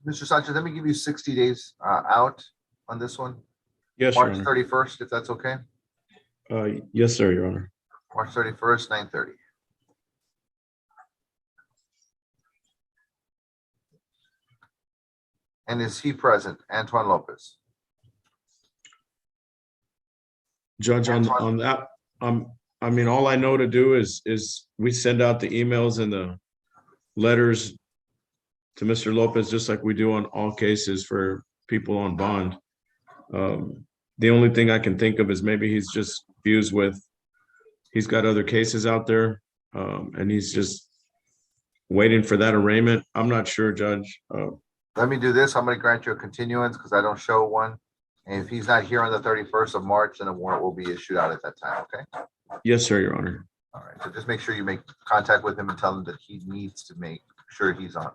Mr. Sanchez, let me give you 60 days out on this one. Yes, Your March Honor. 31st, if that's okay. Yes, sir, Your Honor. March 31st, 9:30. And is he present? Antoine Lopez. Judge, on that, I mean, all I know to do is we send out the emails and the letters to Mr. Lopez, just like we do on all cases for people on bond. The only thing I can think of is maybe he's just fused with, he's got other cases out there, and he's just waiting for that arraignment. I'm not sure, Judge. Let me do this. I'm going to grant you a continuance because I don't show one. And if he's not here on the 31st of March, then a warrant will be issued out at that time, okay? Yes, sir, Your Honor. All right, so just make sure you make contact with him and tell him that he needs to make sure he's on.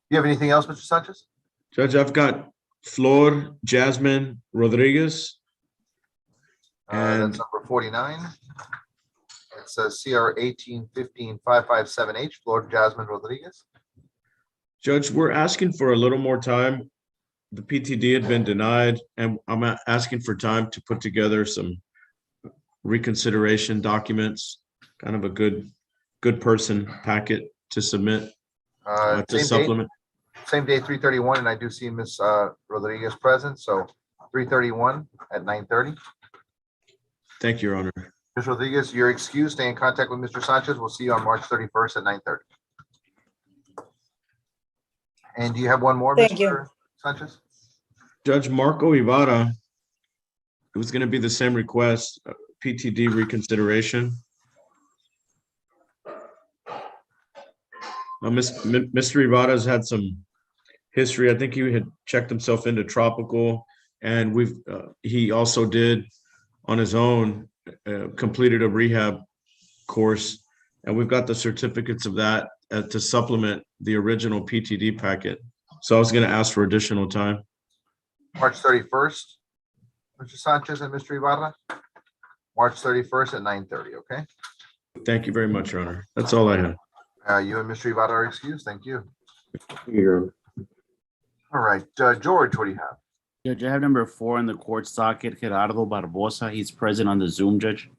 You have anything else, Mr. Sanchez? Judge, I've got Flor Jasmine Rodriguez. That's number 49. It says CR 18-15-557H, Flor Jasmine Rodriguez. Judge, we're asking for a little more time. The PTD had been denied, and I'm asking for time to put together some reconsideration documents, kind of a good person packet to submit, Uh, to same date, supplement? same day, 3:31, and I do see Ms. Rodriguez present, so 3:31 at 9:30. Thank you, Your Honor. Ms. Rodriguez, you're excused. Stay in contact with Mr. Sanchez. We'll see you on March 31st at 9:30. And do you have one more, Thank you. Mr. Sanchez? Judge Marco Ibarra, it was going to be the same request, PTD reconsideration. Mr. Ibarra's had some history. I think he had checked himself into tropical, and he also did on his own, completed a rehab course, and we've got the certificates of that to supplement the original PTD packet. So I was going to ask for additional time. March 31st, Mr. Sanchez and Mr. Ibarra? March 31st at 9:30, okay? Thank you very much, Your Honor. That's all I have. You and Mr. Ibarra are excused. Thank you. Here. All right, George, what do you have? Judge, I have number 4 in the court docket, Gerardo Barbosa. He's present on the Zoom, Judge.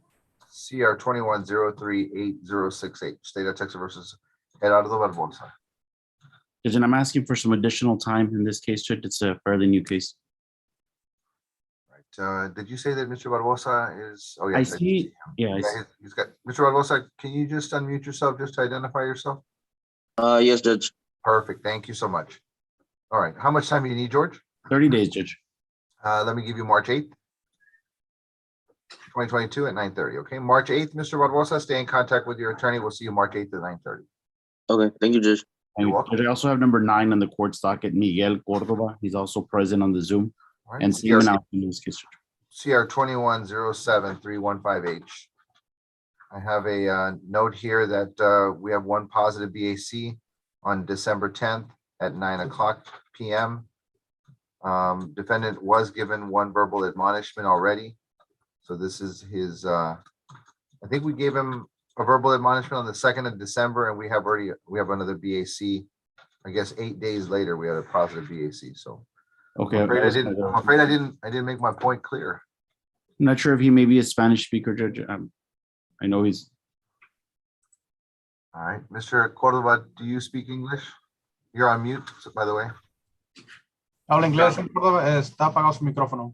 CR 21-03-8068, State of Texas versus Gerardo Barbosa. Judge, and I'm asking for some additional time in this case, Judge. It's a fairly new case. Did you say that Mr. Barbosa is? Oh, I yes. see. Yeah, I see. He's got, Mr. Barbosa, can you just unmute yourself just to identify yourself? Yes, Judge. Perfect. Thank you so much. All right. How much time do you need, George? 30 days, Judge. Let me give you March 8th, 2022 at 9:30. Okay. March 8th, Mr. Barbosa, stay in contact with your attorney. We'll see you March 8th at 9:30. Okay, thank you, Judge. You're welcome. Judge, I also have number 9 on the court docket, Miguel Cordova. He's also present on the Zoom. All right. And same announcement in this case, Judge. CR 21-07-315H. I have a note here that we have one positive BAC on December 10th at 9:00 p.m. Defendant was given one verbal admonishment already. So this is his, I think we gave him a verbal admonishment on the 2nd of December, and we have another BAC. I guess 8 days later, we had a positive BAC. So Okay. I'm afraid I didn't make my point clear. I'm not sure if he may be a Spanish speaker, Judge. I know he's. All right, Mr. Cordova, do you speak English? You're on mute, by the way. Habla inglés, señor Córdoba. Está apagado su micrófono.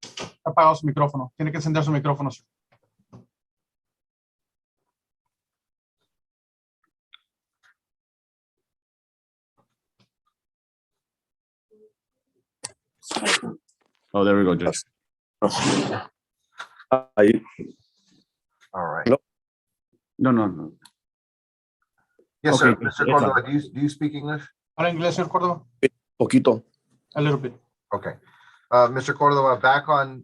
Está apagado su micrófono. Tiene que encender su micrófono. Oh, there we go, Judge. All right. No. Yes, sir. Okay, Mr. Cordova, do you speak English? Habla inglés, señor Córdoba. Poquito. A little bit. Okay. Mr. Cordova, back on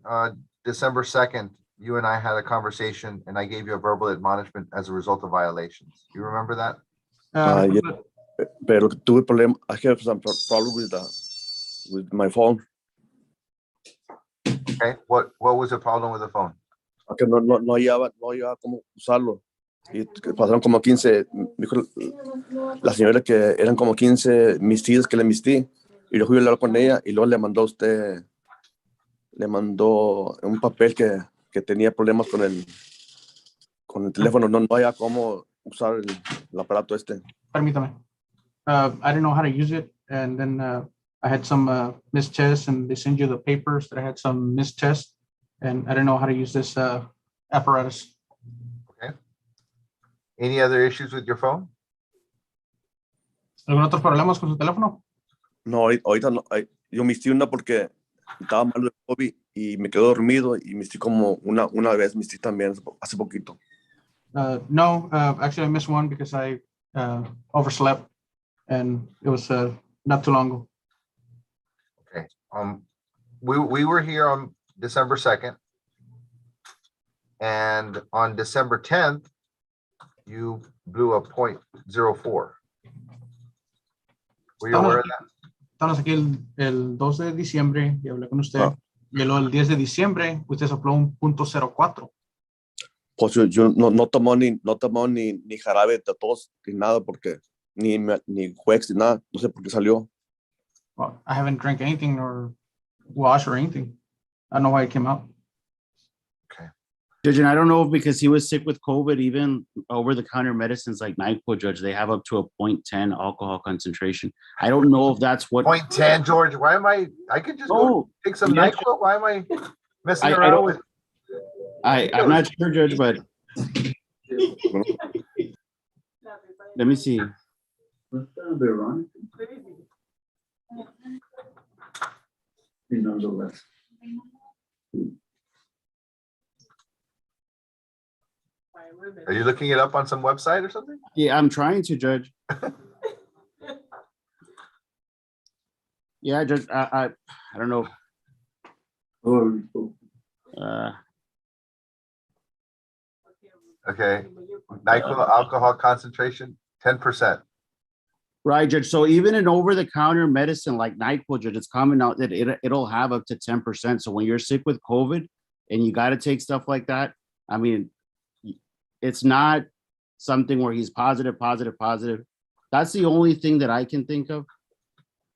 December 2nd, you and I had a conversation and I gave you a verbal admonishment as a result of violations. You remember that? Yeah. Pero tuve problem. I have some problem with my phone. Okay. What was the problem with the phone? Que no hallaba cómo usarlo. Y pasaron como 15, dijo la señora que eran como 15 mistillas que le mistí. Y yo fui a hablar con ella y luego le mandó un papel que tenía problemas con el teléfono. No hallaba cómo usar el aparato este. Permítame. I didn't know how to use it. And then I had some missed tests, and they send you the papers that I had some missed tests. And I didn't know how to use this apparatus. Okay. Any other issues with your phone? ¿Algún otro problemas con su teléfono? No, ahorita no. Yo mistí una porque estaba malo de COVID y me quedé dormido y mistí como una vez, mistí también hace poquito. No, actually I missed one because I overslept, and it was not too long ago. Okay. We were here on December 2nd, and on December 10th, you blew a .04. Were you aware of that? Estamos aquí el 2 de diciembre y hablé con usted. Y luego el 10 de diciembre, usted sopló un .04. Pues yo no tomó ni jarabe de tos ni nada porque ni Wex ni nada. No sé por qué salió. Well, I haven't drank anything or wash or anything. I don't know why it came out. Okay. Judge, and I don't know if because he was sick with COVID, even over-the-counter medicines like NyQuil, Judge, they have up to a 0.10 alcohol concentration. I don't know if that's what. 0.10, George, why am I could just go take some yeah. NyQuil, why am I messing I around don't- with? I'm not sure, Judge, but let me see. Are you looking it up on some website or something? Yeah, I'm trying to, Judge. Yeah, Judge, I don't know. Okay, NyQuil alcohol concentration, 10%. Right, Judge. So even in over-the-counter medicine like NyQuil, Judge, it's common out that it'll have up to 10%. So when you're sick with COVID and you got to take stuff like that, I mean, it's not something where he's positive. That's the only thing that I can think of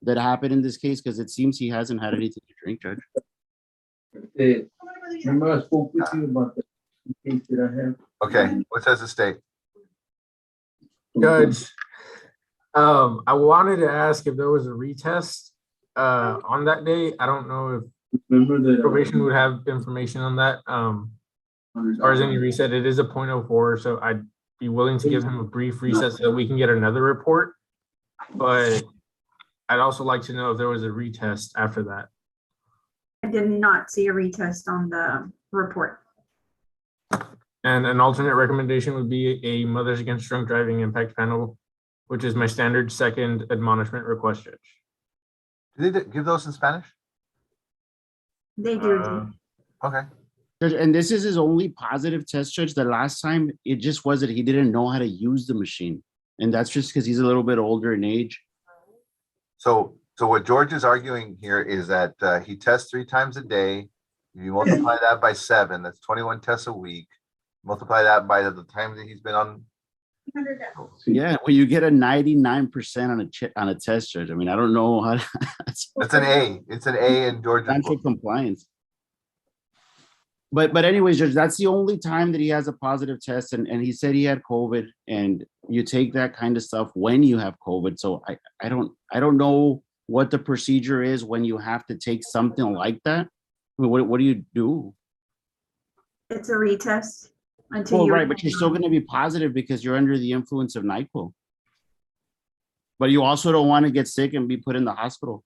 that happened in this case, because it seems he hasn't had anything to drink, Judge. Remember I spoke with you about the case that I have? Okay, what says the state? Judge, I wanted to ask if there was a retest on that day. I don't know if probation would have information on that. As far as any reset, it is a 0.04, so I'd be willing to give him a brief reset so that we can get another report. But I'd also like to know if there was a retest after that. I did not see a retest on the report. And an alternate recommendation would be a Mothers Against Drunk Driving Impact Panel, which is my standard second admonishment request, Judge. Did they give those in Spanish? They do. Okay. Judge, and this is his only positive test, Judge. The last time it just was that he didn't know how to use the machine. And that's just because he's a little bit older in age. So what George is arguing here is that he tests 3 times a day. If you multiply that by 7, that's 21 tests a week. Multiply that by the time that he's been on. Yeah, well, you get a 99% on a test, Judge. I mean, I don't know how to. It's an A. It's an A in Georgia's Financial book. compliance. But anyways, Judge, that's the only time that he has a positive test, and he said he had COVID, and you take that kind of stuff when you have COVID. So I don't know what the procedure is when you have to take something like that. I mean, what do you do? It's a retest until Well, you. right, but you're still going to be positive because you're under the influence of NyQuil. But you also don't want to get sick and be put in the hospital.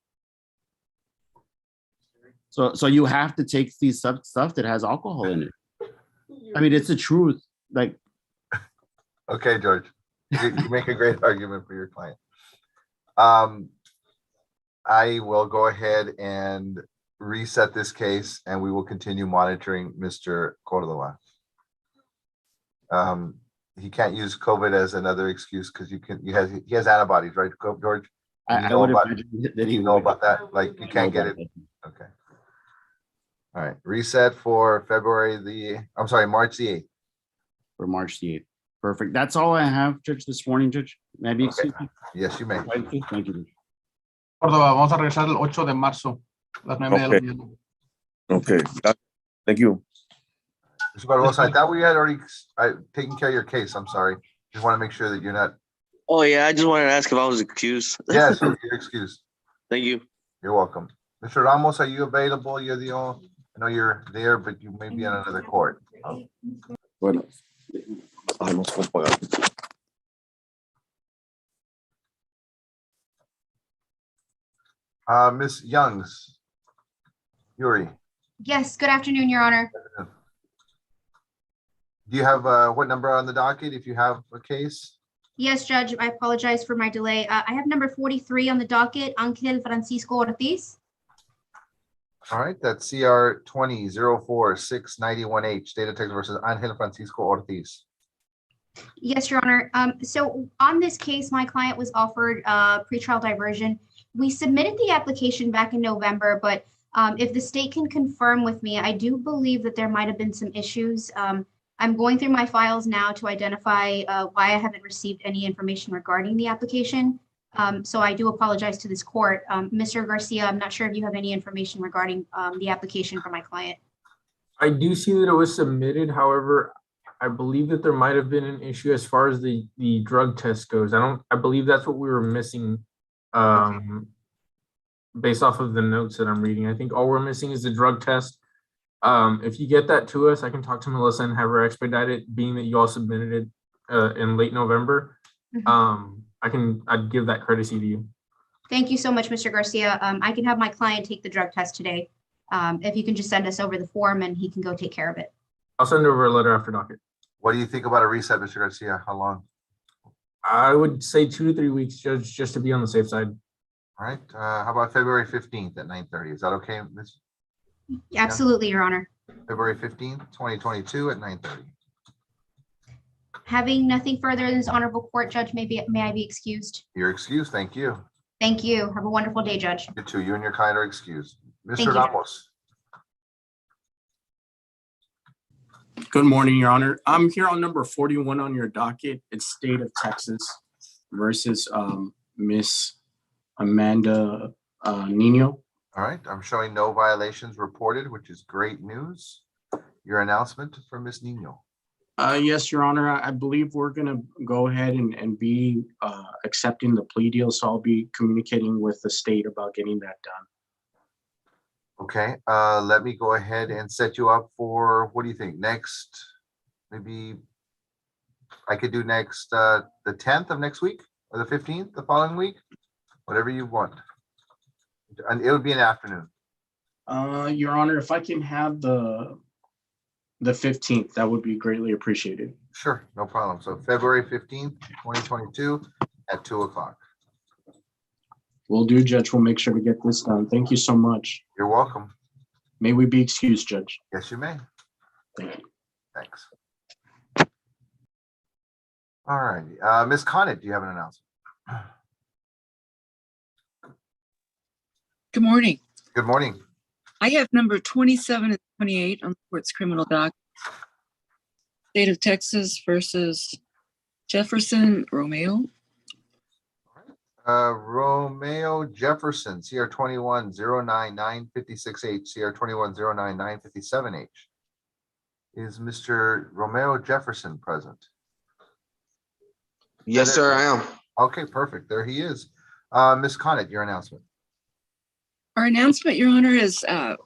So you have to take these stuff that has alcohol in it. I mean, it's the truth. Like, Okay, George, you make a great argument for your client. I will go ahead and reset this case, and we will continue monitoring Mr. Cordova. He can't use COVID as another excuse because he has antibodies, right, George? I would imagine that he You know would. about that? Like you can't get it. Okay. All right, reset for March the 8th. For March the 8th. Perfect. That's all I have, Judge, this morning, Judge. May I be excused? Yes, you may. Thank you, Judge. Córdoba, vamos a regresar el 8 de marzo, las 9 de la Okay. mañana. Okay, thank you. Mr. Barbosa, I thought we had already taken care of your case. I'm sorry. Just want to make sure that you're not. Oh, yeah, I just wanted to ask if I was excused. Yes, you're excused. Thank you. You're welcome. Mr. Ramos, are you available? You're the only, I know you're there, but you may be on another court. Bueno, vamos a pagar. Ms. Youngs. Yuri, Yes, good afternoon, Your Honor. do you have what number on the docket if you have a case? Yes, Judge, I apologize for my delay. I have number 43 on the docket, Angel Francisco Ortiz. All right, that's CR 20-04-691H, State of Texas versus Angel Francisco Ortiz. Yes, Your Honor. So on this case, my client was offered pretrial diversion. We submitted the application back in November, but if the state can confirm with me, I do believe that there might have been some issues. I'm going through my files now to identify why I haven't received any information regarding the application. So I do apologize to this court. Mr. Garcia, I'm not sure if you have any information regarding the application for my client. I do see that it was submitted. However, I believe that there might have been an issue as far as the drug test goes. I believe that's what we were missing. Based off of the notes that I'm reading, I think all we're missing is the drug test. If you get that to us, I can talk to Melissa and have her expedite it, being that you all submitted it in late November. I'd give that courtesy to you. Thank you so much, Mr. Garcia. I can have my client take the drug test today. If you can just send us over the form and he can go take care of it. I'll send over a letter after docket. What do you think about a reset, Mr. Garcia? How long? I would say 2 to 3 weeks, Judge, just to be on the safe side. All right. How about February 15th at 9:30? Is that okay, Ms.? Absolutely, Your Honor. February 15th, 2022 at 9:30. Having nothing further in this honorable court, Judge, may I be excused? You're excused. Thank you. Thank you. Have a wonderful day, Judge. You too. You and your client are excused. Thank Mr. you. Ramos. Good morning, Your Honor. I'm here on number 41 on your docket. It's State of Texas versus Miss Amanda Nino. All right. I'm showing no violations reported, which is great news. Your announcement from Ms. Nino. Yes, Your Honor. I believe we're going to go ahead and be accepting the plea deal. So I'll be communicating with the state about getting that done. Okay, let me go ahead and set you up for, what do you think? Next, maybe I could do next, the 10th of next week or the 15th, the following week, whatever you want. And it would be an afternoon. Your Honor, if I can have the 15th, that would be greatly appreciated. Sure, no problem. So February 15th, 2022 at 2 o'clock. Will do, Judge. We'll make sure to get this done. Thank you so much. You're welcome. May we be excused, Judge? Yes, you may. Thank you. Thanks. All righty. Ms. Conant, do you have an announcement? Good morning. Good morning. I have number 27 and 28 on the court's criminal docket. State of Texas versus Jefferson Romeo. Romeo Jefferson, CR 21-09956H, CR 21-09957H. Is Mr. Romeo Jefferson present? Yes, sir, I am. Okay, perfect. There he is. Ms. Conant, your announcement. Our announcement, Your Honor, is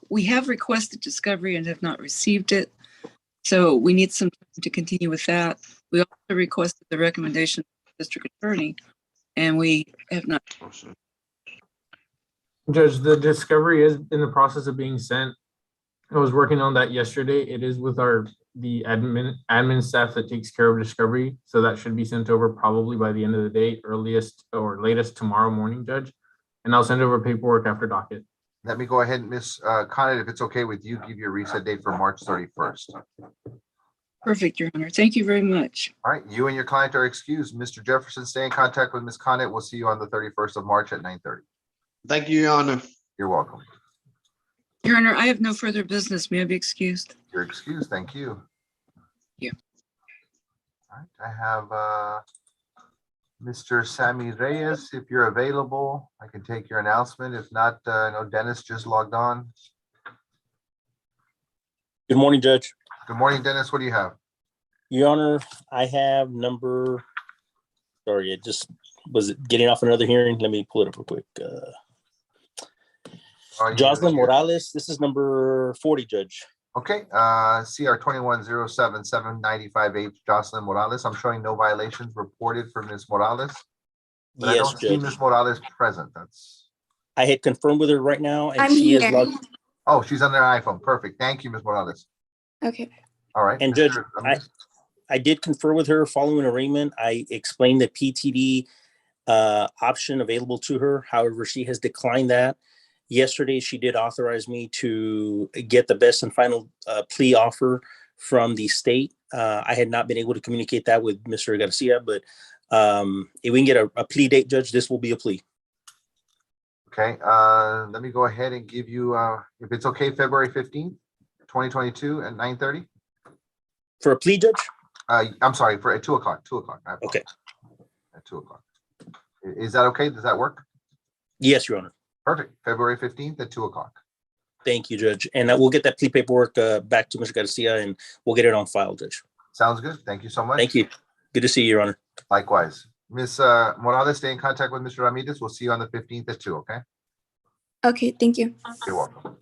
we have requested discovery and have not received it. So we need some time to continue with that. We also requested the recommendation of the district attorney, and we have not. Judge, the discovery is in the process of being sent. I was working on that yesterday. It is with the admin staff that takes care of discovery. So that should be sent over probably by the end of the day, earliest or latest tomorrow morning, Judge. And I'll send over paperwork after docket. Let me go ahead, Ms. Conant, if it's okay with you, give you a reset date for March 31st. Perfect, Your Honor. Thank you very much. All right, you and your client are excused. Mr. Jefferson, stay in contact with Ms. Conant. We'll see you on the 31st of March at 9:30. Thank you, Your Honor. You're welcome. Your Honor, I have no further business. May I be excused? You're excused. Thank you. Yeah. All right, I have Mr. Sammy Reyes. If you're available, I can take your announcement. If not, I know Dennis just logged on. Good morning, Judge. Good morning, Dennis. What do you have? Your Honor, I have number, sorry, it just was getting off another hearing. Let me pull it up real quick. Jocelyn Morales, this is number 40, Judge. Okay, CR 21-07795H, Jocelyn Morales. I'm showing no violations reported for Ms. Morales. But I Yes, don't see Judge. Ms. Morales present. That's. I had confirmed with her right now, and I'm she is here. logged. Oh, she's on their iPhone. Perfect. Thank you, Ms. Morales. Okay. All right. And Judge, I did confer with her following arraignment. I explained the PTD option available to her. However, she has declined that. Yesterday, she did authorize me to get the best and final plea offer from the state. I had not been able to communicate that with Mr. Garcia, but if we can get a plea date, Judge, this will be a plea. Okay, let me go ahead and give you, if it's okay, February 15th, 2022 at 9:30. For a plea, Judge? I'm sorry, for at 2 o'clock, 2 o'clock. Okay. At 2 o'clock. Is that okay? Does that work? Yes, Your Honor. Perfect. February 15th at 2 o'clock. Thank you, Judge. And we'll get that plea paperwork back to Mr. Garcia and we'll get it on file, Judge. Sounds good. Thank you so much. Thank you. Good to see you, Your Honor. Likewise. Ms. Morales, stay in contact with Mr. Ramirez. We'll see you on the 15th at 2, okay? Okay, thank you. You're welcome.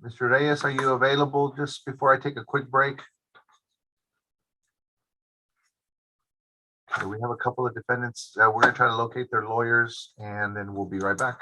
Mr. Reyes, are you available just before I take a quick break? Okay, we have a couple of defendants. We're gonna try to locate their lawyers and then we'll be right back.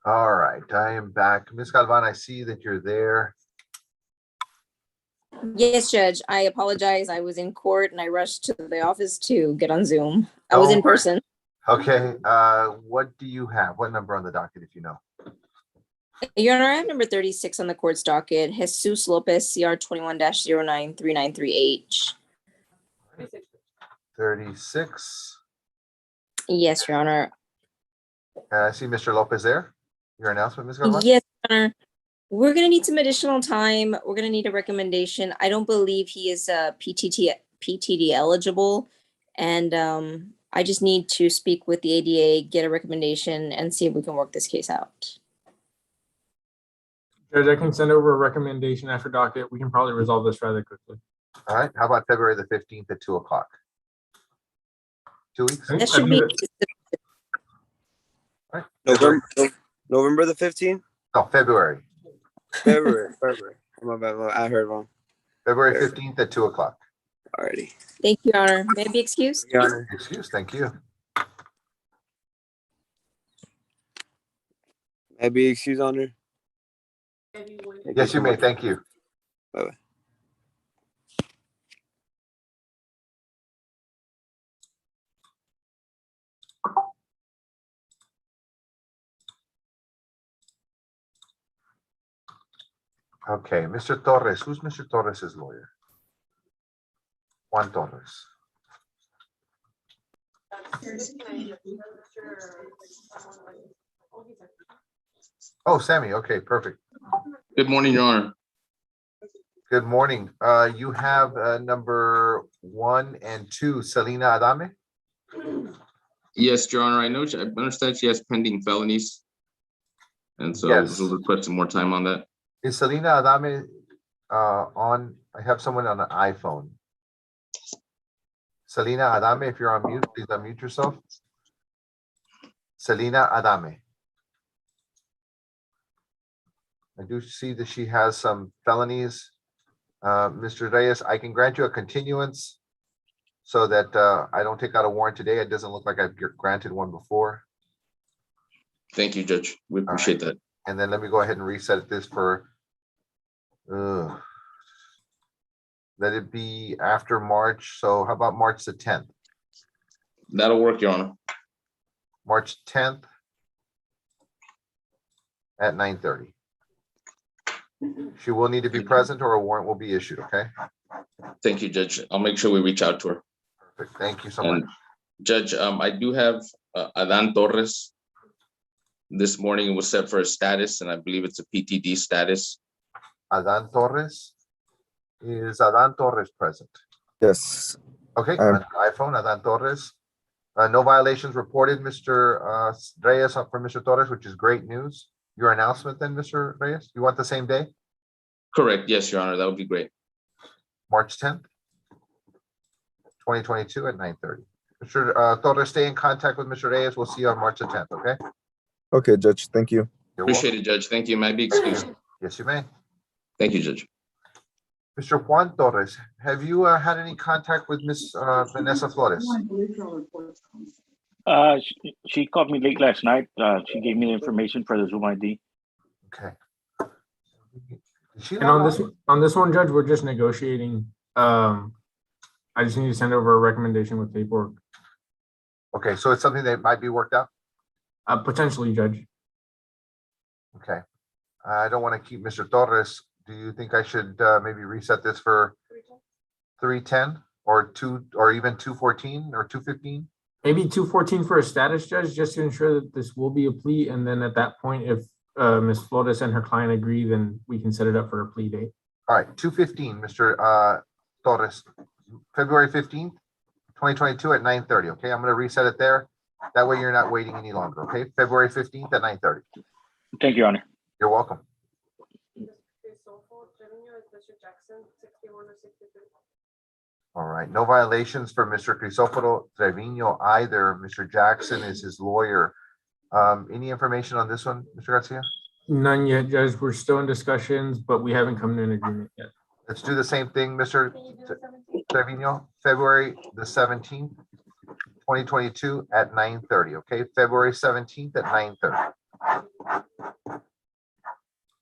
All right, I am back. Ms. Galvan, I see that you're there. Yes, Judge. I apologize. I was in court and I rushed to the office to get on Zoom. I was in Don't worry. person. Okay, what do you have? What number on the docket, if you know? Your Honor, I have number 36 on the court's docket. Jesus Lopez, CR 21-093938H. 36. Yes, Your Honor. I see Mr. Lopez there. Your announcement, Ms. Galvan? Yes, Your Honor. We're going to need some additional time. We're going to need a recommendation. I don't believe he is PTD eligible. And I just need to speak with the ADA, get a recommendation, and see if we can work this case out. Judge, I can send over a recommendation after docket. We can probably resolve this rather quickly. All right, how about February the 15th at 2 o'clock? 2 weeks? That should be. All right. November the 15th? No, February. February. My bad, I heard wrong. February 15th at 2 o'clock. Alrighty. Thank you, Your Honor. May I be excused? Your Honor. Excuse, thank you. May I be excused, Honor? Yes, you may, thank you. Bye-bye. Okay, Mr. Torres, who's Mr. Torres's lawyer? Juan Torres. Oh, Sammy, okay, perfect. Good morning, Your Honor. Good morning. You have number 1 and 2, Selena Adame? Yes, Your Honor, I understand she has pending felonies. And so I was requesting more time on that. Is Selena Adame on? I have someone on an iPhone. Selena Adame, if you're on mute, please unmute yourself. Selena Adame. I do see that she has some felonies. Mr. Reyes, I can grant you a continuance so that I don't take out a warrant today. It doesn't look like I've granted one before. Thank you, Judge. We appreciate that. And then let me go ahead and reset this for, let it be after March. So how about March the 10th? That'll work, Your Honor. March 10th at 9:30. She will need to be present or a warrant will be issued, okay? Thank you, Judge. I'll make sure we reach out to her. Perfect. Thank you so much. Judge, I do have Adan Torres. This morning it was set for a status, and I believe it's a PTD status. Adan Torres? Is Adan Torres present? Yes. Okay, on the iPhone, Adan Torres. No violations reported, Mr. Reyes, for Mr. Torres, which is great news. Your announcement then, Mr. Reyes? You want the same day? Correct. Yes, Your Honor. That would be great. March 10th, 2022 at 9:30. Mr. Torres, stay in contact with Mr. Reyes. We'll see you on March the 10th, okay? Okay, Judge, thank you. You're Appreciate it, Judge. Thank you. May I be excused? Yes, you may. Thank you, Judge. Mr. Juan Torres, have you had any contact with Miss Vanessa Flores? She called me late last night. She gave me the information for the Zoom ID. Okay. And on this one, Judge, we're just negotiating. I just need to send over a recommendation with paperwork. Okay, so it's something that might be worked out? Potentially, Judge. Okay. I don't want to keep Mr. Torres. Do you think I should maybe reset this for 3:10 or even 2:14 or 2:15? Maybe 2:14 for a status, Judge, just to ensure that this will be a plea. And then at that point, if Ms. Flores and her client agree, then we can set it up for a plea date. All right, 2:15, Mr. Torres, February 15th, 2022 at 9:30. Okay, I'm going to reset it there. That way you're not waiting any longer. Okay, February 15th at 9:30. Thank you, Your Honor. You're welcome. All right, no violations for Mr. Crisoforo Trevino either. Mr. Jackson is his lawyer. Any information on this one, Mr. Garcia? None yet, Judge. We're still in discussions, but we haven't come to an agreement yet. Let's do the same thing, Mr. Trevino, February the 17th, 2022 at 9:30, okay? February 17th at 9:30.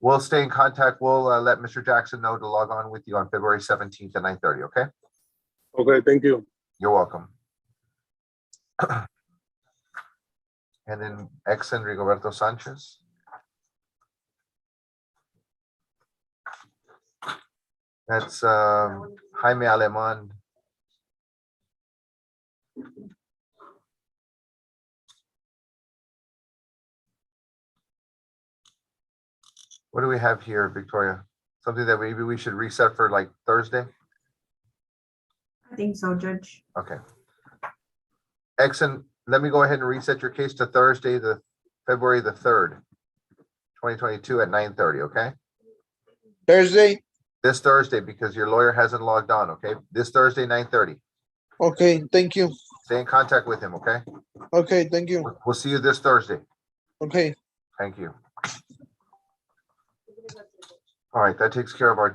We'll stay in contact. We'll let Mr. Jackson know to log on with you on February 17th at 9:30, okay? Okay, thank you. You're welcome. And then Exxon Rigoberto Sanchez. That's Jaime Aleman. What do we have here, Victoria? Something that maybe we should reset for like Thursday? I think so, Judge. Okay. Exxon, let me go ahead and reset your case to Thursday, the February the 3rd, 2022 at 9:30, okay? Thursday? This Thursday, because your lawyer hasn't logged on, okay? This Thursday, 9:30. Okay, thank you. Stay in contact with him, okay? Okay, thank you. We'll see you this Thursday. Okay. Thank you. All right, that takes care of our